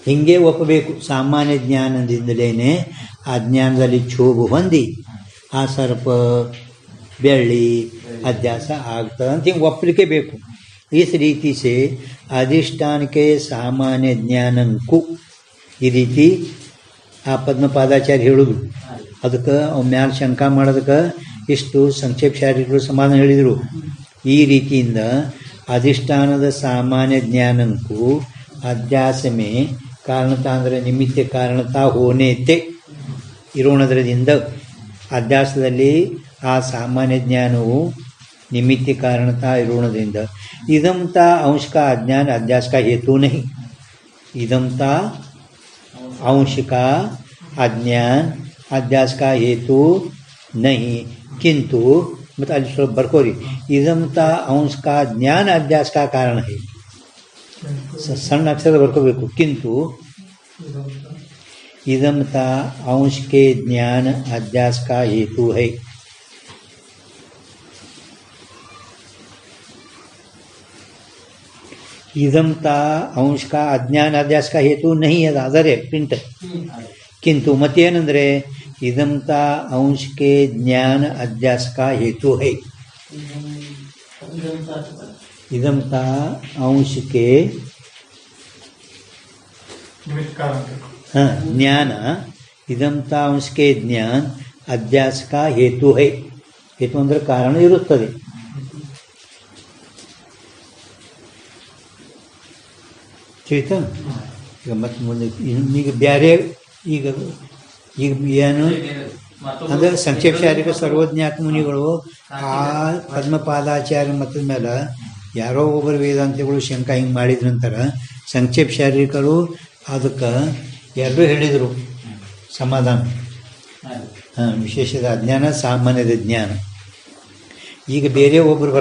ಹಿಂಗೆ ಒಪ್ಪಬೇಕು. ಸಾಮಾನ್ಯ ಜ್ಞಾನದಿಂದಲೇ ಅಜ್ಞಾನದಲ್ಲಿ ಕ್ಷೋಭ ಹೊಂದಿ ಆ ಸರ್ಪ ಬೆಳ್ಳಿ ಅಧ್ಯಾಸ ಆಗ್ತದೆ ಅಂತ ಹಿಂಗೆ ಒಪ್ಪಲಿಕ್ಕೆ ಬೇಕು. इस रीति से अधिष्ठान के सामान्य ज्ञानಕ್ಕೂ ಈ ರೀತಿ ಆ ಪದ್ಮಪಾದಾಚಾರ್ಯ ಹೇಳುದು. ಅದಕ್ಕೆ ಅವ್ ಮ್ಯಾಲ ಶಂಕ ಮಾಡೋದಕ್ಕೆ ಇಷ್ಟು ಸಂಕ್ಷೇಪ ಶಾರೀರಿಕರು ಸಮಾಧಾನ ಹೇಳಿದರು. ಈ ರೀತಿಯಿಂದ ಅಧಿಷ್ಠಾನದ ಸಾಮಾನ್ಯ ಜ್ಞಾನಕ್ಕೂ ಅಧ್ಯಾಸ ಮೇ ಕಾರಣತಾ ಅಂದರೆ ನಿಮಿತ್ತ ಕಾರಣತಾ ಹೋನೇತೆ ಇರೋಣದ್ರದಿಂದ ಅಧ್ಯಾಸದಲ್ಲಿ ಆ ಸಾಮಾನ್ಯ ಜ್ಞಾನವು ನಿಮಿತ್ತ ಕಾರಣತಾ ಇರೋಣದಿಂದ ಇದಂ ತಾ ಅಂಶ ಕಾ ಅಜ್ಞಾನ ಅಧ್ಯಾಸ ಕಾ ಹೇತು ನಹಿ. ಇದಂ ತಾ अंश का अज्ञान अध्यास का हेतु नहीं किंतु मतलब ಅಲ್ಲಿ ಸ್ವಲ್ಪ ಬರ್ಕೋರಿ. ಇದಮ್ತಾ अंश का ज्ञान अध्यास का कारण है. ಸಣ್ಣ ಅಕ್ಷರ ಬರ್ಕೋಬೇಕು. किंतु ಇದಮ್ತಾ अंश के ज्ञान अध्यास का हेतु है. ಇದಮ್ತಾ अंश का अज्ञान अध्यास का हेतु नहीं है. ಆದರೆ ಪ್ರಿಂಟ್ किंतु ಮತ್ತೇನೆಂದರೆ ಇದಮ್ತಾ अंश के ज्ञान अध्यास का हेतु है. ಇದಮ್ತಾ अंश के ज्ञान ಇದಮ್ತಾ अंश के ज्ञान अध्यास का हेतु है. हेतु ಅಂದರೆ ಕಾರಣ ಇರುತ್ತದೆ. ಚೈತ ಈಗ ಮತ್ತೆ ಮುಂದೆ ಈಗ ಬೇರೆ ಈಗ ಈಗ ಏನು ಅಂದರೆ ಸಂಕ್ಷೇಪ ಶಾರೀರಿಕ ಸರ್ವಜ್ಞಾತ ಮುನಿಗಳು ಆ ಪದ್ಮಪಾದಾಚಾರ್ಯ ಮತದ ಮೇಲೆ ಯಾರೋ ಒಬ್ಬರು ವೇದಾಂತಿಗಳು ಶಂಕ ಹಿಂಗೆ ಮಾಡಿದ ನಂತರ ಸಂಕ್ಷೇಪ ಶಾರೀರಿಕರು ಅದಕ್ಕೆ ಎಲ್ಲರೂ ಹೇಳಿದರು ಸಮಾಧಾನ. ವಿಶೇಷದ ಅಜ್ಞಾನ, ಸಾಮಾನ್ಯದ ಜ್ಞಾನ. ಈಗ ಬೇರೆ ಒಬ್ಬರು